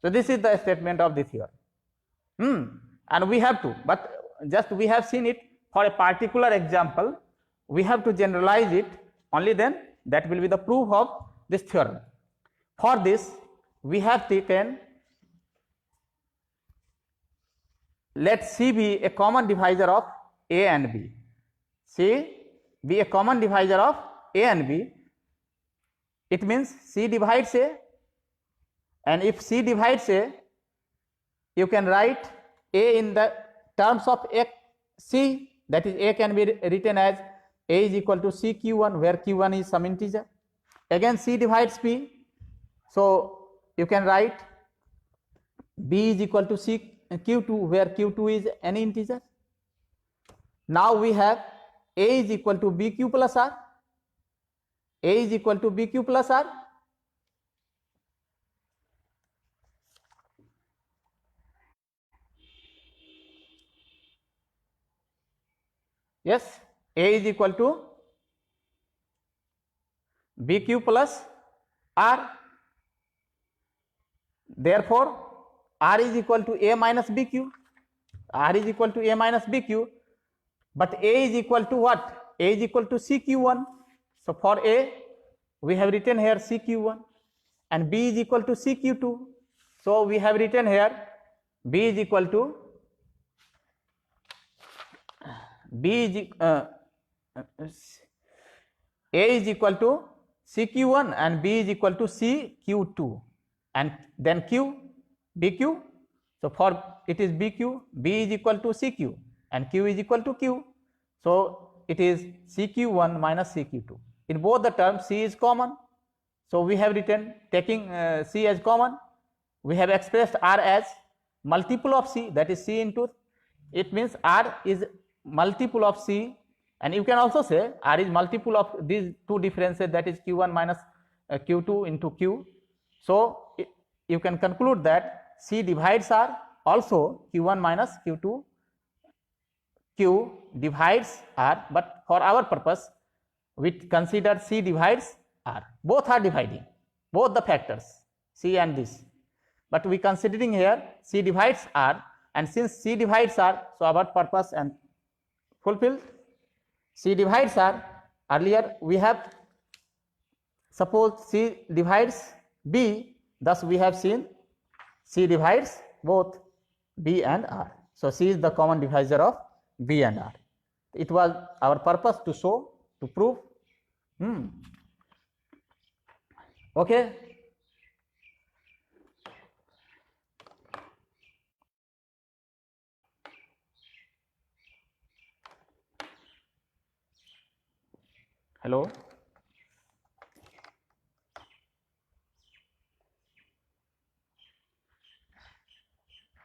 So this is the statement of the theorem. And we have to, but just we have seen it for a particular example. We have to generalize it, only then that will be the proof of this theorem. For this, we have taken, let C be a common divisor of A and B. C be a common divisor of A and B. It means C divides A, and if C divides A, you can write A in the terms of C, that is A can be written as A is equal to CQ1, where Q1 is some integer. Again C divides B, so you can write B is equal to CQ2, where Q2 is any integer. Now we have A is equal to BQ plus R. A is equal to BQ plus R. Yes, A is equal to BQ plus R. Therefore, R is equal to A minus BQ. R is equal to A minus BQ. But A is equal to what? A is equal to CQ1. So for A, we have written here CQ1, and B is equal to CQ2. So we have written here B is equal to A is equal to CQ1 and B is equal to CQ2, and then Q, BQ. So for it is BQ, B is equal to CQ and Q is equal to Q. So it is CQ1 minus CQ2. In both the terms, C is common. So we have written, taking C as common, we have expressed R as multiple of C, that is C into, it means R is multiple of C, and you can also say R is multiple of these two differences, that is Q1 minus Q2 into Q. So you can conclude that C divides R, also Q1 minus Q2, Q divides R, but for our purpose we consider C divides R. Both are dividing, both the factors C and this, but we considering here C divides R, and since C divides R, so our purpose and fulfilled. C divides R. Earlier we have, suppose C divides B, thus we have seen C divides both B and R. So C is the common divisor of B and R. It was our purpose to show, to prove. Okay. Hello.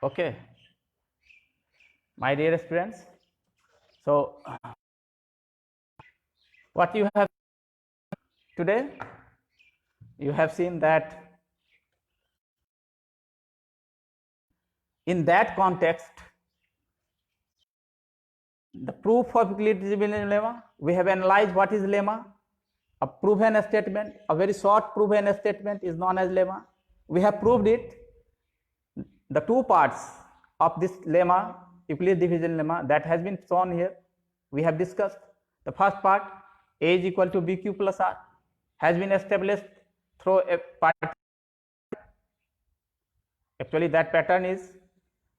Okay, my dear students, so what you have today, you have seen that in that context, the proof of Euclid's division lemma, we have analyzed what is lemma. A proven statement, a very short proven statement is known as lemma. We have proved it. The two parts of this lemma, Euclid's division lemma, that has been shown here. We have discussed the first part, A is equal to BQ plus R, has been established through a pattern. Actually, that pattern is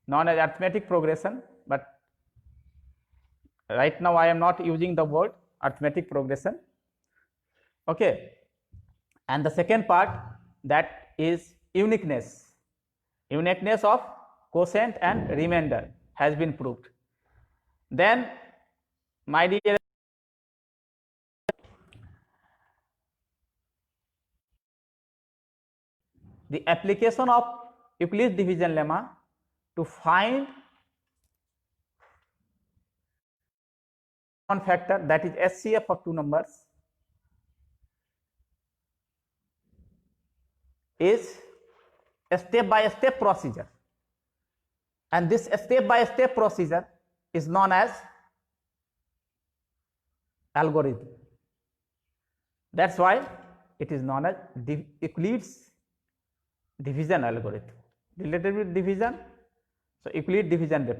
known as arithmetic progression, but right now I am not using the word arithmetic progression. Okay, and the second part, that is uniqueness. Uniqueness of quotient and remainder has been proved. Then, my dear, the application of Euclid's division lemma to find one factor, that is SCF of two numbers, is a step-by-step procedure, and this step-by-step procedure is known as algorithm. That's why it is known as Euclid's division algorithm. Related with division, so Euclid's division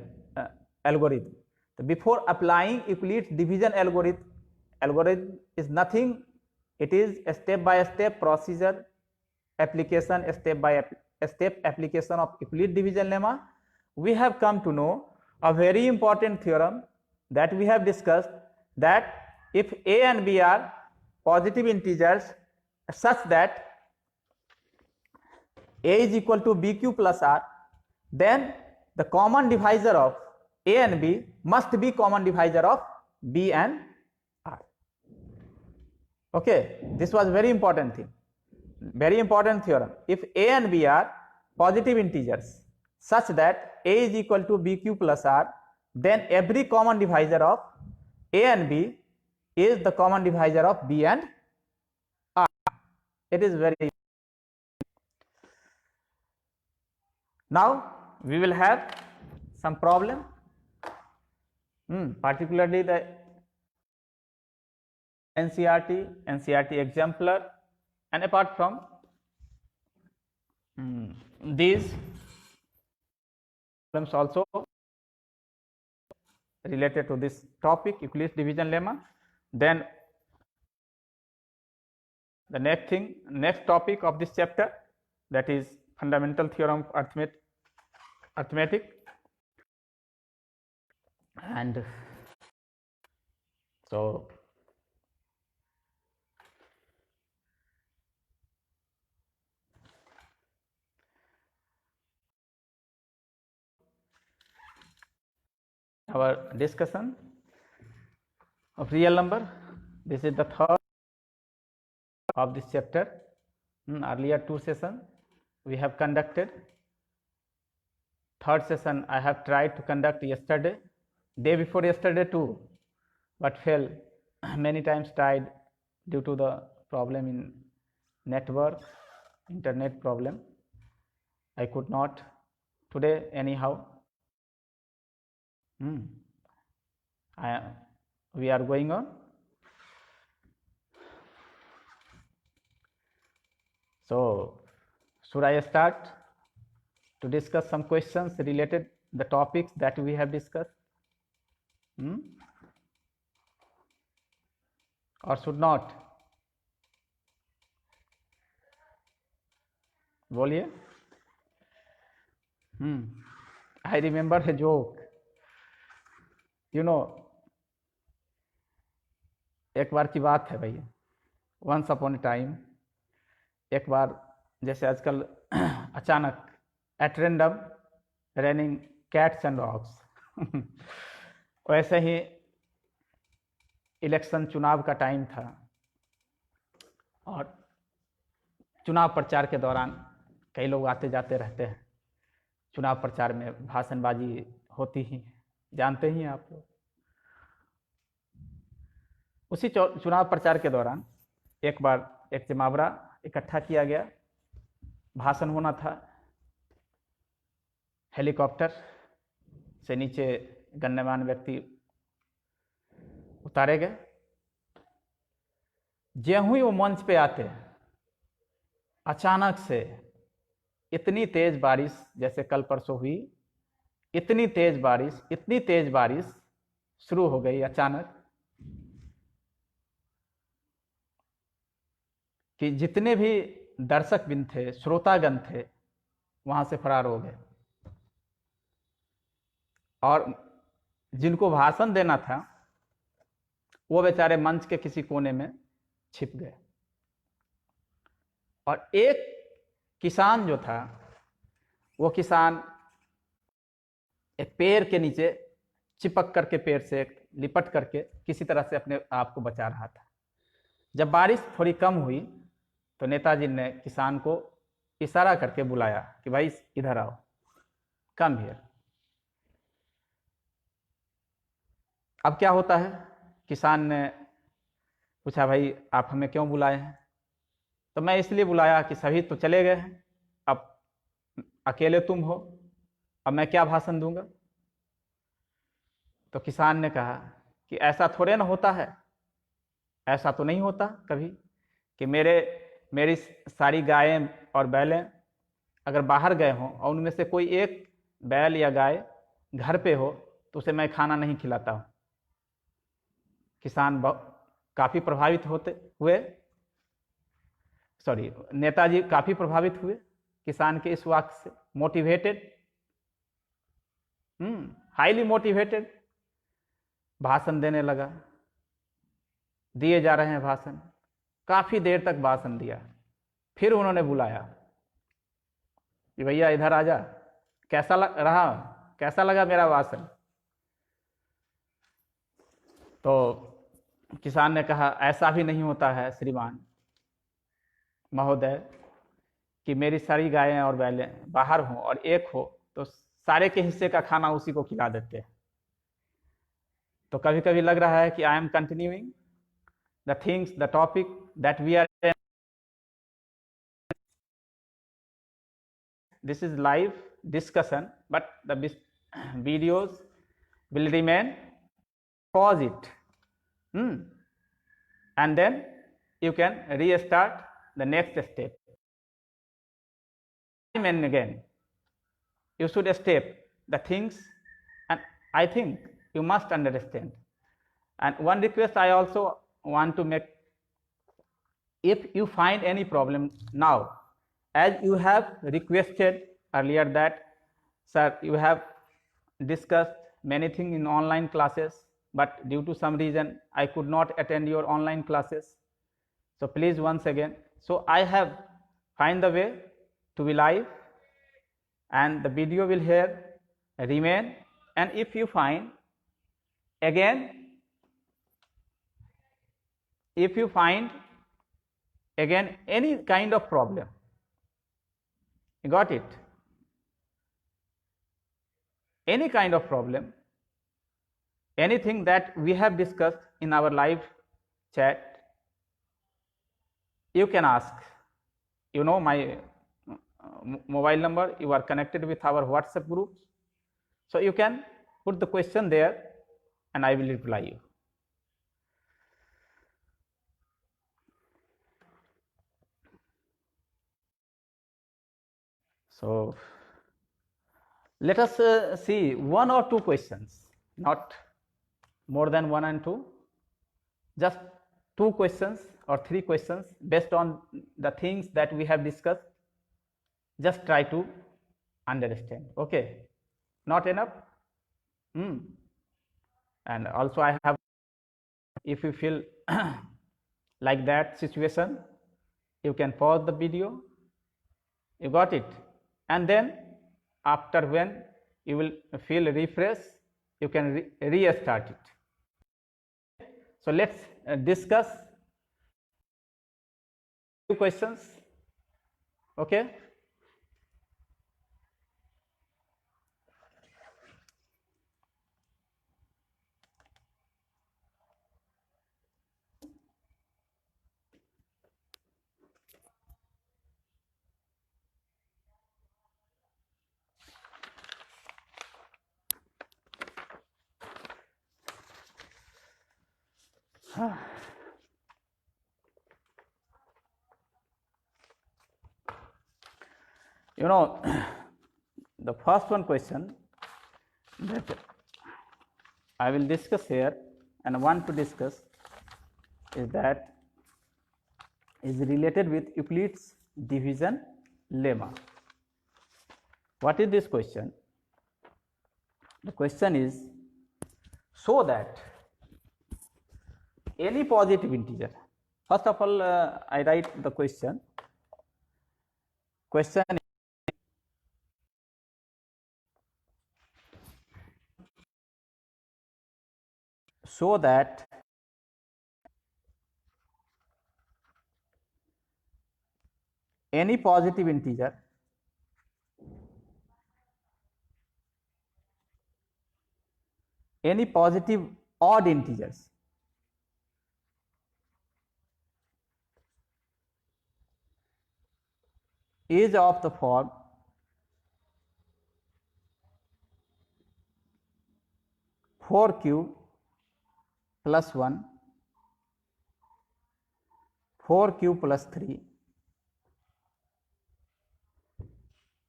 algorithm. So before applying Euclid's division algorithm is nothing. It is a step-by-step procedure application, step by step application of Euclid division lemma, we have come to know a very important theorem that we have discussed, that if a and b are positive integers such that a is equal to bq plus r, then the common divisor of a and b must be common divisor of b and r. Okay, this was very important thing, very important theorem. If a and b are positive integers such that a is equal to bq plus r, then every common divisor of a and b is the common divisor of b and r. It is very. Now we will have some problem, particularly the NCERT exemplar, and apart from these problems also related to this topic, Euclid's division lemma. Then the next topic of this chapter, that is fundamental theorem of arithmetic, and so our discussion of real number. This is the third of this chapter. Earlier 2 sessions we have conducted. Third session I have tried to conduct yesterday, day before yesterday too, but failed. Many times tried due to the problem in network, internet problem. I could not. Today anyhow, we are going on. So should I start to discuss some questions related the topics that we have discussed, or should not? बोलिए. I remember a joke. You know, एक बार की बात है भैया. Once upon a time, एक बार जैसे आजकल अचानक at random raining cats and dogs, वैसे ही इलेक्शन चुनाव का टाइम था, और चुनाव प्रचार के दौरान कई लोग आते जाते रहते हैं. चुनाव प्रचार में भाषणबाजी होती ही, जानते ही हैं आप लोग. उसी चुनाव प्रचार के दौरान एक बार एक जमावड़ा इकट्ठा किया गया, भाषण होना था. हेलीकॉप्टर से नीचे गण्यमान्य व्यक्ति उतारे गए. ज्यों ही वो मंच पे आते, अचानक से इतनी तेज बारिश, जैसे कल परसों हुई, इतनी तेज बारिश शुरू हो गई अचानक कि जितने भी दर्शकबिंद थे, श्रोतागण थे, वहां से फरार हो गए, और जिनको भाषण देना था वो बेचारे मंच के किसी कोने में छिप गए. और एक किसान जो था, वो किसान एक पेड़ के नीचे चिपक करके, पेड़ से लिपट करके किसी तरह से अपने आप को बचा रहा था. जब बारिश थोड़ी कम हुई तो नेताजी ने किसान को इशारा करके बुलाया कि भाई इधर आओ, कम हियर. अब क्या होता है, किसान ने पूछा, भाई आप हमें क्यों बुलाए हैं? तो मैं इसलिए बुलाया कि सभी तो चले गए हैं, अब अकेले तुम हो, अब मैं क्या भाषण दूंगा? तो किसान ने कहा कि ऐसा थोड़े ना होता है, ऐसा तो नहीं होता कभी कि मेरी सारी गायें और बैलें अगर बाहर गए हों और उनमें से कोई एक बैल या गाय घर पे हो तो उसे मैं खाना नहीं खिलाता हूँ. किसान काफ़ी प्रभावित हुए. सॉरी, नेताजी काफी प्रभावित हुए किसान के इस वाक्य से, मोटिवेटेड, हाईली मोटिवेटेड, भाषण देने लगा, दिए जा रहे हैं भाषण, काफी देर तक भाषण दिया, फिर उन्होंने बुलाया कि भैया इधर आ जा, कैसा लगा मेरा भाषण? तो किसान ने कहा, ऐसा भी नहीं होता है श्रीमान महोदय कि मेरी सारी गायें और बैलें बाहर हों और एक हो तो सारे के हिस्से का खाना उसी को खिला देते हैं। तो कभी कभी लग रहा है कि I am continuing the things, the topic that we are, this is live discussion, but the videos will remain, pause it, and then you can restart the next step. Time and again you should step the things, and I think you must understand. And one request I also want to make, if you find any problem now, as you have requested earlier that sir, you have discussed many things in online classes, but due to some reason I could not attend your online classes, so please once again, so I have find the way to be live and the video will here remain, and if you find again any kind of problem, you got it, any kind of problem, anything that we have discussed in our live chat, you can ask. You know my mobile number, you are connected with our WhatsApp group, so you can put the question there and I will reply you. So let us see one or two questions, not more than one and two, just two questions or three questions based on the things that we have discussed. Just try to understand, okay? Not enough? And also I have, if you feel like that situation, you can pause the video, you got it, and then after when you will feel refresh, you can restart it. So let's discuss two questions, okay? You know, the first one question that I will discuss here and want to discuss is that is related with Euclid's division lemma. What is this question? The question is, so that any positive integer, first of all I write the question so that any positive integer any positive odd integers is of the form four cube plus 1, 4 cube plus 3,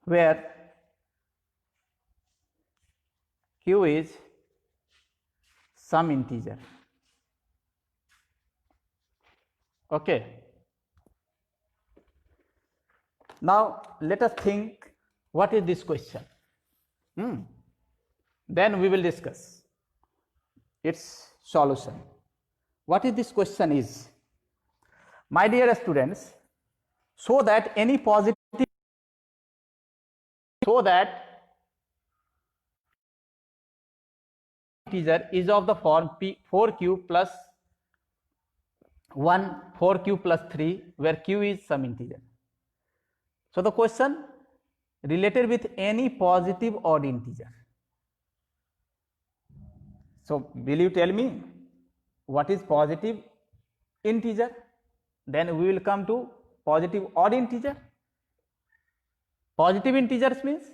where q is some integer, okay? Now let us think what is this question. Then we will discuss its solution. What is this question is, my dear students, so that any positive, so that integer is of the form p 4q plus 1 4q plus 3, where q is some integer. So the question related with any positive odd integer. So will you tell me what is positive integer? Then we will come to positive odd integer. Positive integers means,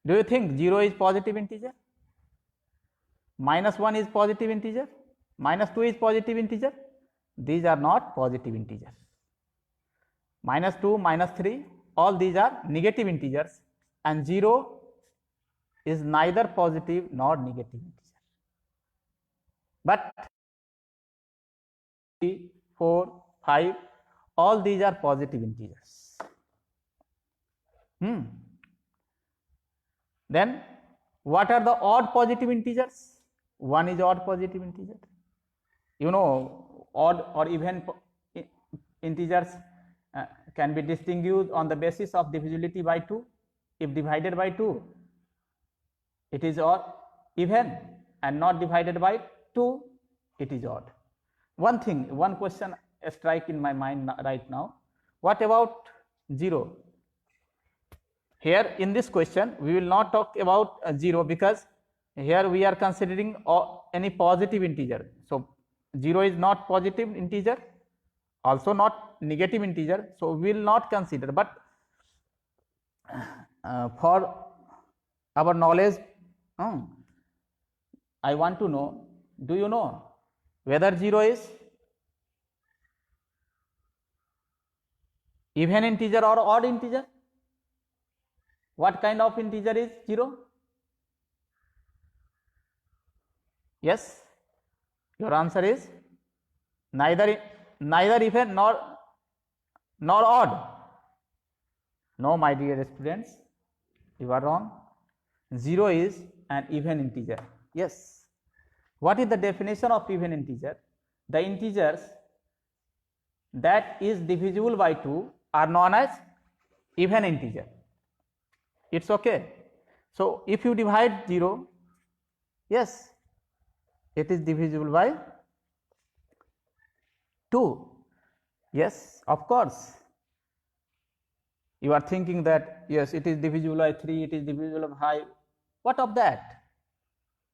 do you think 0 is positive integer? -1 is positive integer? -2 is positive integer? These are not positive integers. -2, -3, all these are negative integers, and 0 is neither positive nor negative integer. But 3, 4, 5, all these are positive integers. Then what are the odd positive integers? 1 is odd positive integer. You know, odd or even integers can be distinguished on the basis of divisibility by 2. If divided by 2, it is odd, even, and not divided by 2, it is odd. One question strike in my mind right now. What about 0? Here in this question we will not talk about 0, because here we are considering any positive integer. So 0 is not positive integer, also not negative integer, so we will not consider. But for our knowledge, I want to know, do you know whether 0 is even integer or odd integer? What kind of integer is 0? Yes, your answer is neither even nor odd. No, my dear students, you are wrong. 0 is an even integer. Yes. What is the definition of even integer? The integers that is divisible by 2 are known as even integer. It's okay. So if you divide 0, yes, it is divisible by 2. Yes, of course. You are thinking that yes, it is divisible by 3, it is divisible by 5. What of that?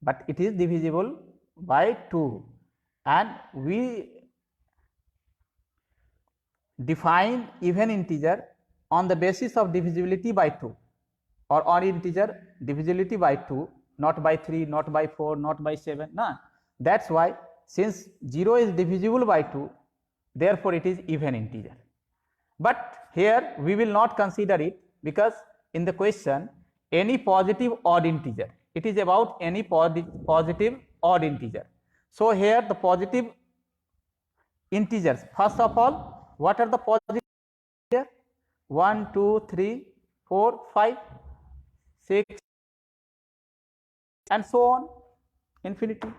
But it is divisible by 2, and we define even integer on the basis of divisibility by 2, or odd integer divisibility by 2, not by 3, not by 4, not by 7. No, that's why, since 0 is divisible by 2, therefore it is even integer. But here we will not consider it, because in the question any positive odd integer, it is about any positive odd integer. So here the positive integers, first of all, what are the positive integers? 1, 2, 3, 4, 5, 6, and so on, infinity.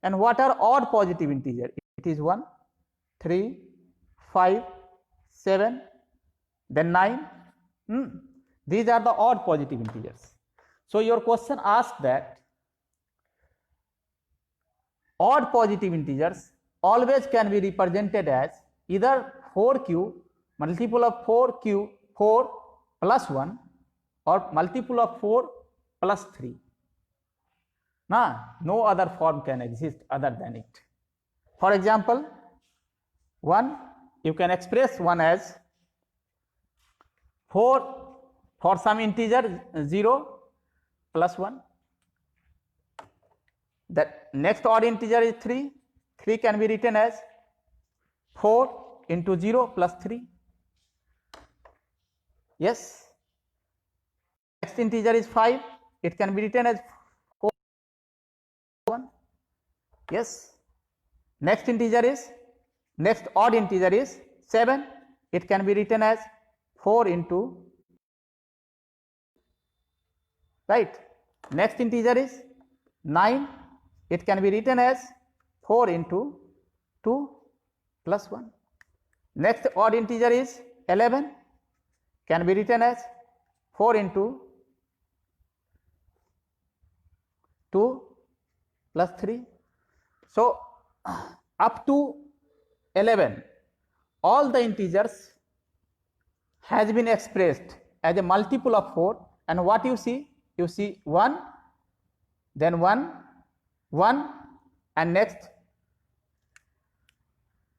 And what are odd positive integers? It is 1, 3, 5, 7, then 9. These are the odd positive integers. So your question asks that odd positive integers always can be represented as either 4q, multiple of 4q, 4 plus 1, or multiple of 4 plus 3. No other form can exist other than it. For example, 1, you can express 1 as 4 for some integer 0 plus 1. The next odd integer is 3. 3 can be written as 4 into 0 plus 3. Yes. Next integer is 5. It can be written as 4 1. Yes. Next integer is Next odd integer is 7. It can be written as 4 into, right. Next integer is 9. It can be written as 4 into 2 plus 1. Next odd integer is 11. Can be written as 4 into 2 plus 3. So up to 11, all the integers has been expressed as a multiple of 4, and what you see? You see 1, then 1, 1, and next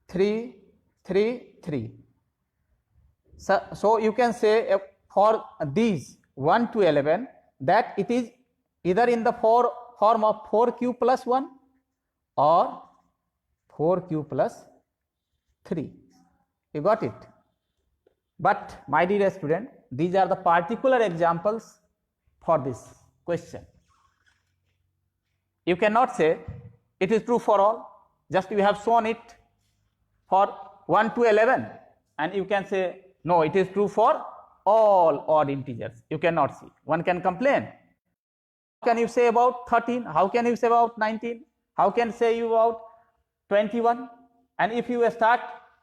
3, 3, 3. So you can say for these 1 to 11 that it is either in the form of 4q plus 1 or 4q plus 3. You got it? But my dear student, these are the particular examples for this question. You cannot say it is true for all. Just you have shown it for 1 to 11 and you can say no, it is true for all odd integers. You cannot see. One can complain. How can you say about 13? How can you say about 19? How can say you about 21? And if you start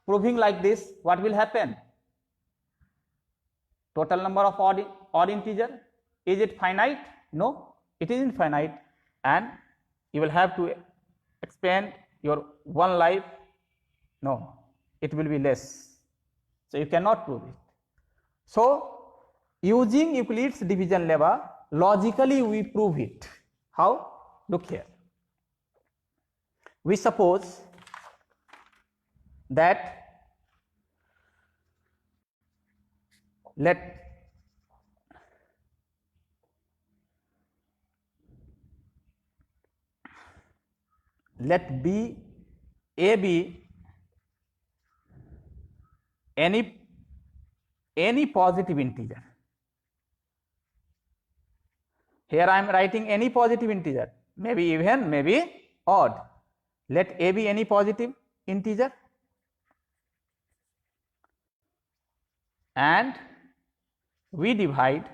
proving like this, what will happen? Total number of odd integer, is it finite? No, it is infinite, and you will have to expand your one life. No, it will be less. So you cannot prove it. So using Euclid's division lemma, logically we prove it. How? Look here. We suppose that let B A be any positive integer. Here I am writing any positive integer, maybe even, maybe odd. Let A be any positive integer and we divide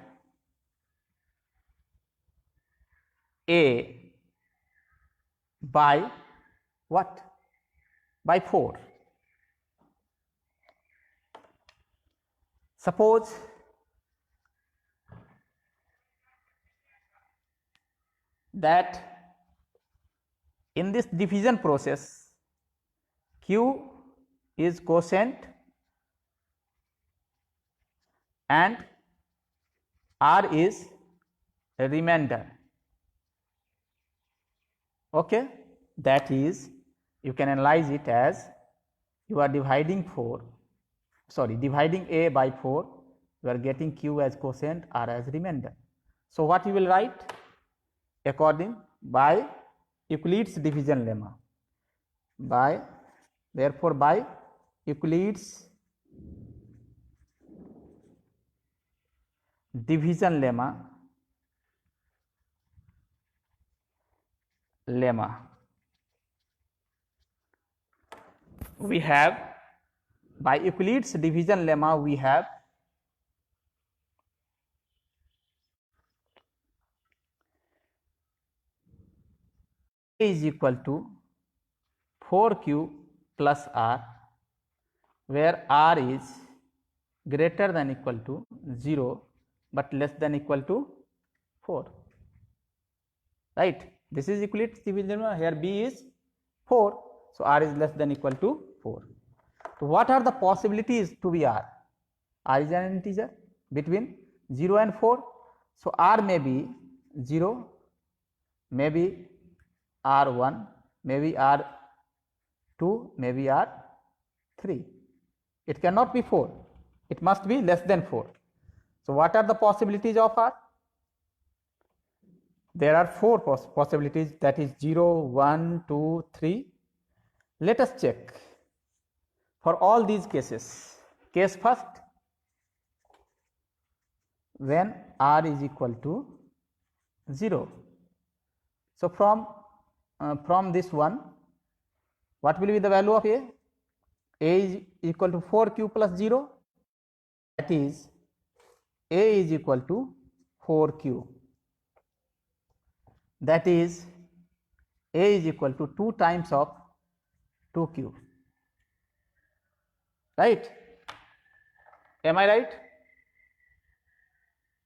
A by what? By 4. Suppose that in this division process Q is quotient and R is a remainder. Okay, that is, you can analyze it as you are dividing dividing A by 4, you are getting Q as quotient, R as remainder. So what you will write? According by Euclid's division lemma, therefore by Euclid's division lemma we have, by Euclid's division lemma we have A is equal to 4q plus R, where R is greater than equal to 0 but less than equal to 4, right? This is Euclid's division lemma. Here B is 4, so R is less than equal to 4. So what are the possibilities to be R? R is an integer between 0 and 4, so R may be 0, maybe R1, maybe R2, maybe R3. It cannot be 4, it must be less than 4. So what are the possibilities of R? There are 4 possibilities, that is 0, 1, 2, 3. Let us check for all these cases. Case first, when R is equal to 0. So from this one, what will be the value of A? A is equal to 4q plus 0, that is A is equal to 4q, that is A is equal to 2 times of 2q, right? Am I right?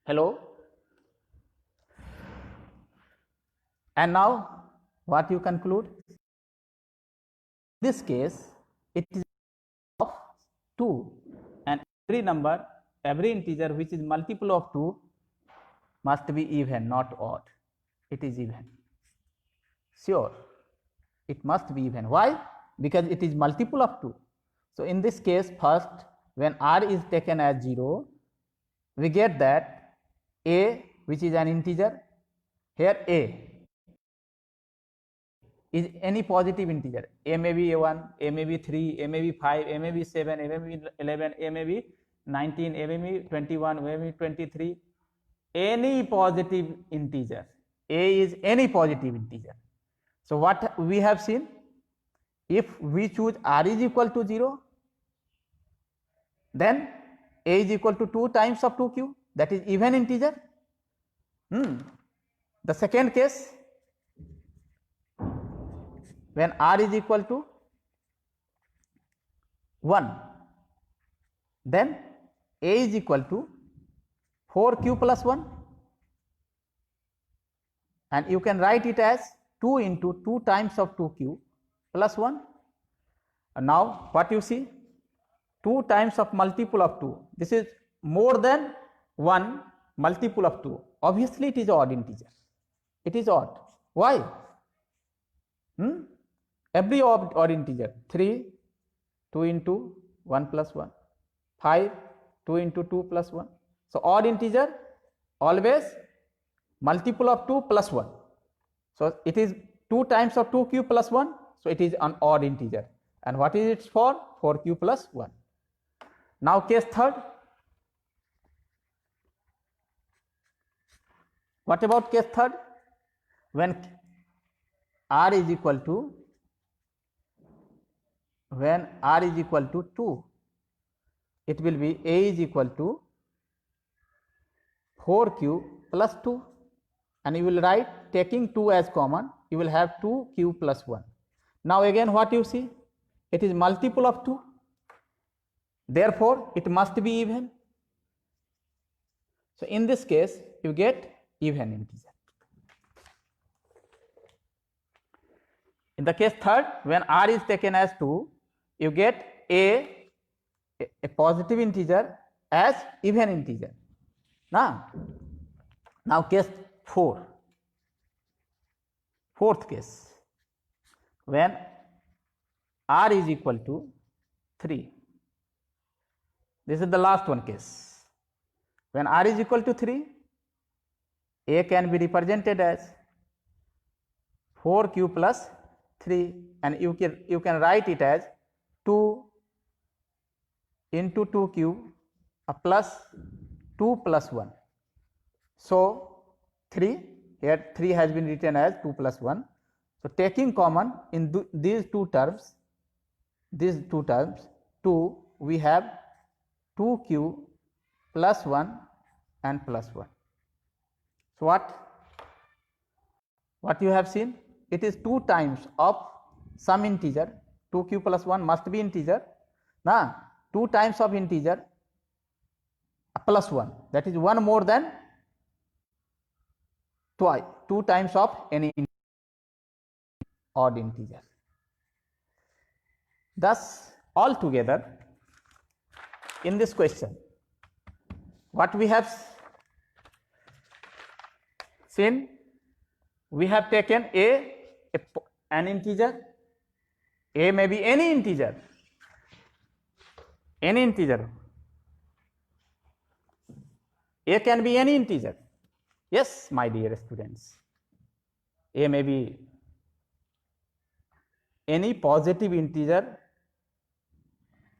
Hello? And now what you conclude? In this case, it is of 2, and every number, every integer which is multiple of 2 must be even, not odd. It is even. Sure, it must be even. Why? Because it is multiple of 2. So in this case, first, when r is taken as 0, we get that a, which is an integer, here a is any positive integer. A may be a1, a may be 3, a may be 5, a may be 7, a may be 11, a may be 19, a may be 21, a may be 23. Any positive integer. A is any positive integer. So what we have seen? If we choose r is equal to 0, then a is equal to 2 times of 2q, that is even integer. The second case, when r is equal to 1, then a is equal to 4q plus 1, and you can write it as 2 into 2 times of 2q plus 1. And now what you see? 2 times of multiple of 2. This is more than 1 multiple of 2. Obviously, it is odd integer. It is odd. Why? Every odd integer, 3, 2 into 1 plus 1, 5, 2 into 2 plus 1. So odd integer always multiple of 2 plus 1. So it is 2 times of 2q plus 1. So it is an odd integer. And what is it for? 4q plus 1. Now case third. What about case third? When r is equal to 2, it will be a is equal to 4q plus 2, and you will write, taking 2 as common, you will have 2q plus 1. Now again what you see? It is multiple of 2, therefore it must be even. So in this case you get even integer. In the case third, when r is taken as 2, you get a positive integer as even integer. Now case 4, fourth case, when r is equal to 3. This is the last one case. When r is equal to 3, a can be represented as 4q plus 3, and you can write it as 2 into 2q plus 2 plus 1. So 3, here 3 has been written as 2 plus 1. So taking common in these two terms, 2, we have 2q plus 1 and plus 1. So what you have seen? It is 2 times of some integer. 2q plus 1 must be integer. 2 times of integer plus 1, that is 1 more than twice, 2 times of any odd integer. Thus altogether in this question, what we have seen, we have taken an integer. A may be any integer. A can be any integer. Yes, my dear students. A may be any positive integer,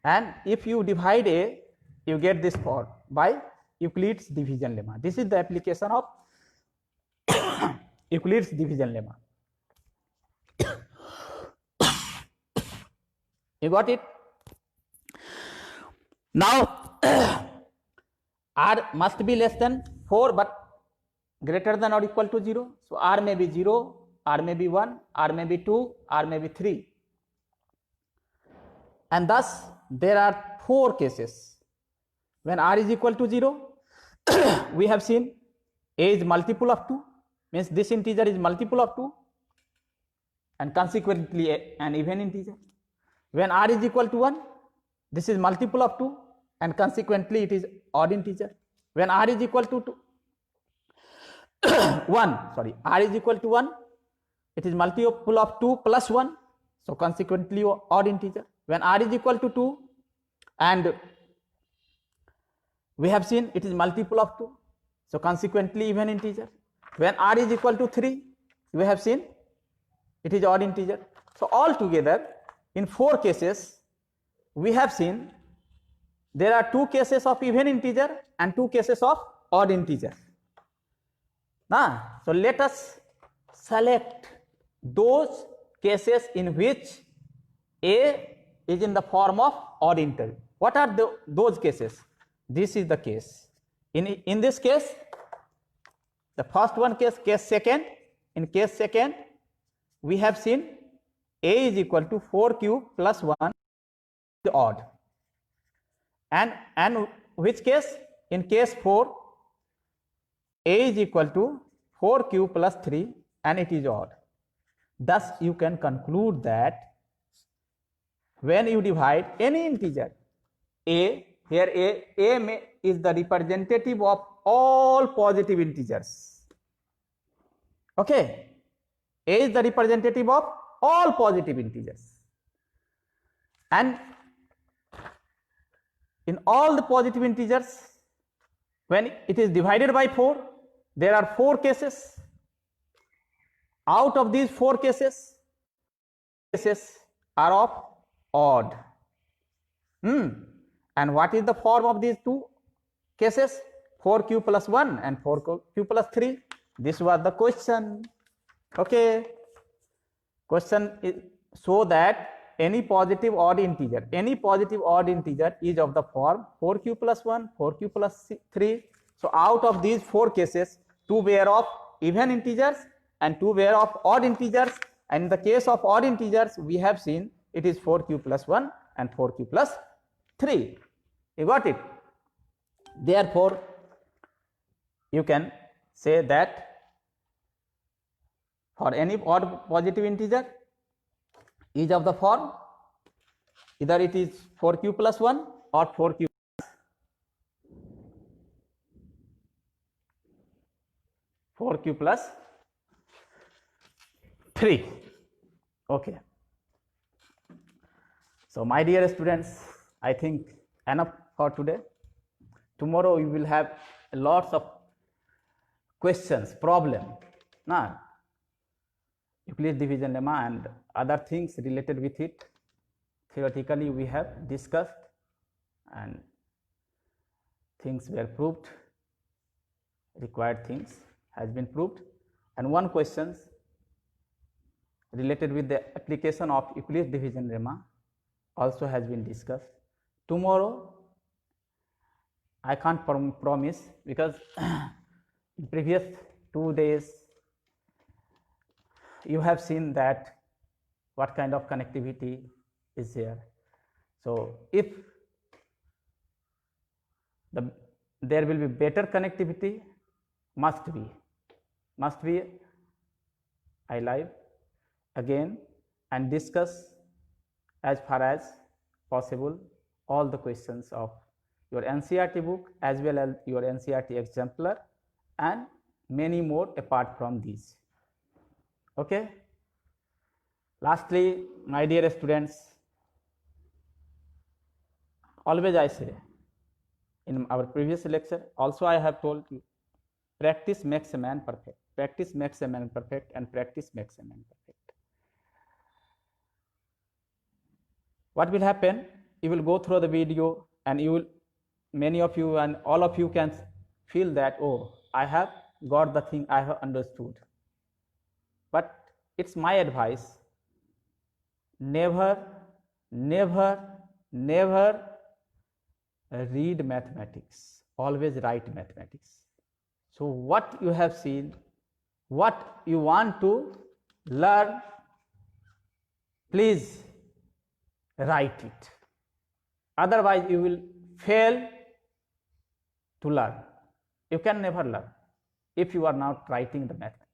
and if you divide A, you get this form by Euclid's division lemma. This is the application of Euclid's division lemma. You got it? Now r must be less than 4 but greater than or equal to 0. So r may be 0, r may be 1, r may be 2, r may be 3. And thus there are 4 cases when r is equal to 0. We have seen a is multiple of 2, means this integer is multiple of 2 and consequently an even integer. When r is equal to 1, this is multiple of 2 and consequently it is odd integer. When r is equal to 1, r is equal to 1, it is multiple of 2 plus 1, so consequently odd integer. When r is equal to 2, and we have seen it is multiple of 2, so consequently even integer. When r is equal to 3, we have seen it is odd integer. So altogether in 4 cases we have seen there are 2 cases of even integer and 2 cases of odd integer. So let us select those cases in which a is in the form of odd integer. What are those cases? This is the case. In this case, the first one case second, in case second, we have seen a is equal to 4 cube plus 1 is odd. And which case? In case 4, a is equal to 4 cube plus 3 and it is odd. Thus you can conclude that when you divide any integer a, here a is the representative of all positive integers. Okay, a is the representative of all positive integers, and in all the positive integers, when it is divided by 4, there are 4 cases. Out of these 4 cases are of odd. And what is the form of these 2 cases? 4 cube plus 1 and 4 cube plus 3. This was the question. Okay, question is so that any positive odd integer is of the form 4 cube plus 1, 4 cube plus 3. So out of these 4 cases, 2 were of even integers and 2 were of odd integers, and in the case of odd integers we have seen it is 4 cube plus 1 and 4 cube plus 3. You got it? Therefore you can say that for any odd positive integer is of the form either it is 4 cube plus 1 or 4 cube plus 3. Okay. So my dear students, I think enough for today. Tomorrow we will have lots of questions, problem, Euclid's division lemma and other things related with it. Theoretically we have discussed and things were proved, required things has been proved, and one questions related with the application of Euclid's division lemma also has been discussed. Tomorrow I can't promise because in previous 2 days you have seen that what kind of connectivity is there. So if there will be better connectivity, must be I live again and discuss as far as possible all the questions of your NCERT book as well as your NCERT exemplar and many more apart from these. Okay. Lastly, my dear students, always I say in our previous lecture also I have told you, practice makes a man perfect. Practice makes a man perfect and practice makes a man perfect. What will happen? You will go through the video and you will, many of you and all of you can feel that, oh, I have got the thing, I have understood. But it's my advice, never read mathematics, always write mathematics. So what you have seen, what you want to learn, please write it. Otherwise, you will fail to learn. You can never learn if you are not writing the mathematics.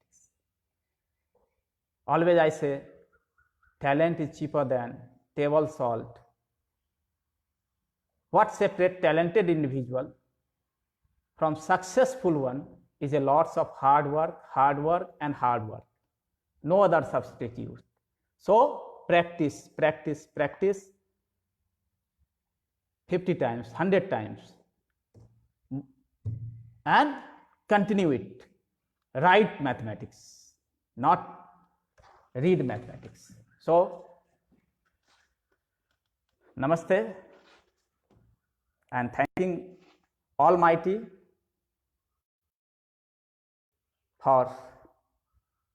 Always I say, talent is cheaper than table salt. What separates talented individual from successful one is a lots of hard work, and hard work. No other substitute. So practice, practice, practice 50 times, 100 times, and continue it. Write mathematics, not read mathematics. So, namaste, and thanking Almighty for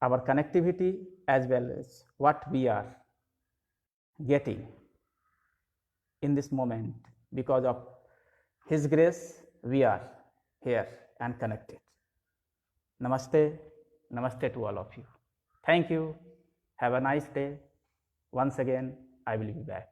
our connectivity as well as what we are getting in this moment. Because of His grace, we are here and connected. Namaste, namaste to all of you. Thank you. Have a nice day. Once again, I will be back.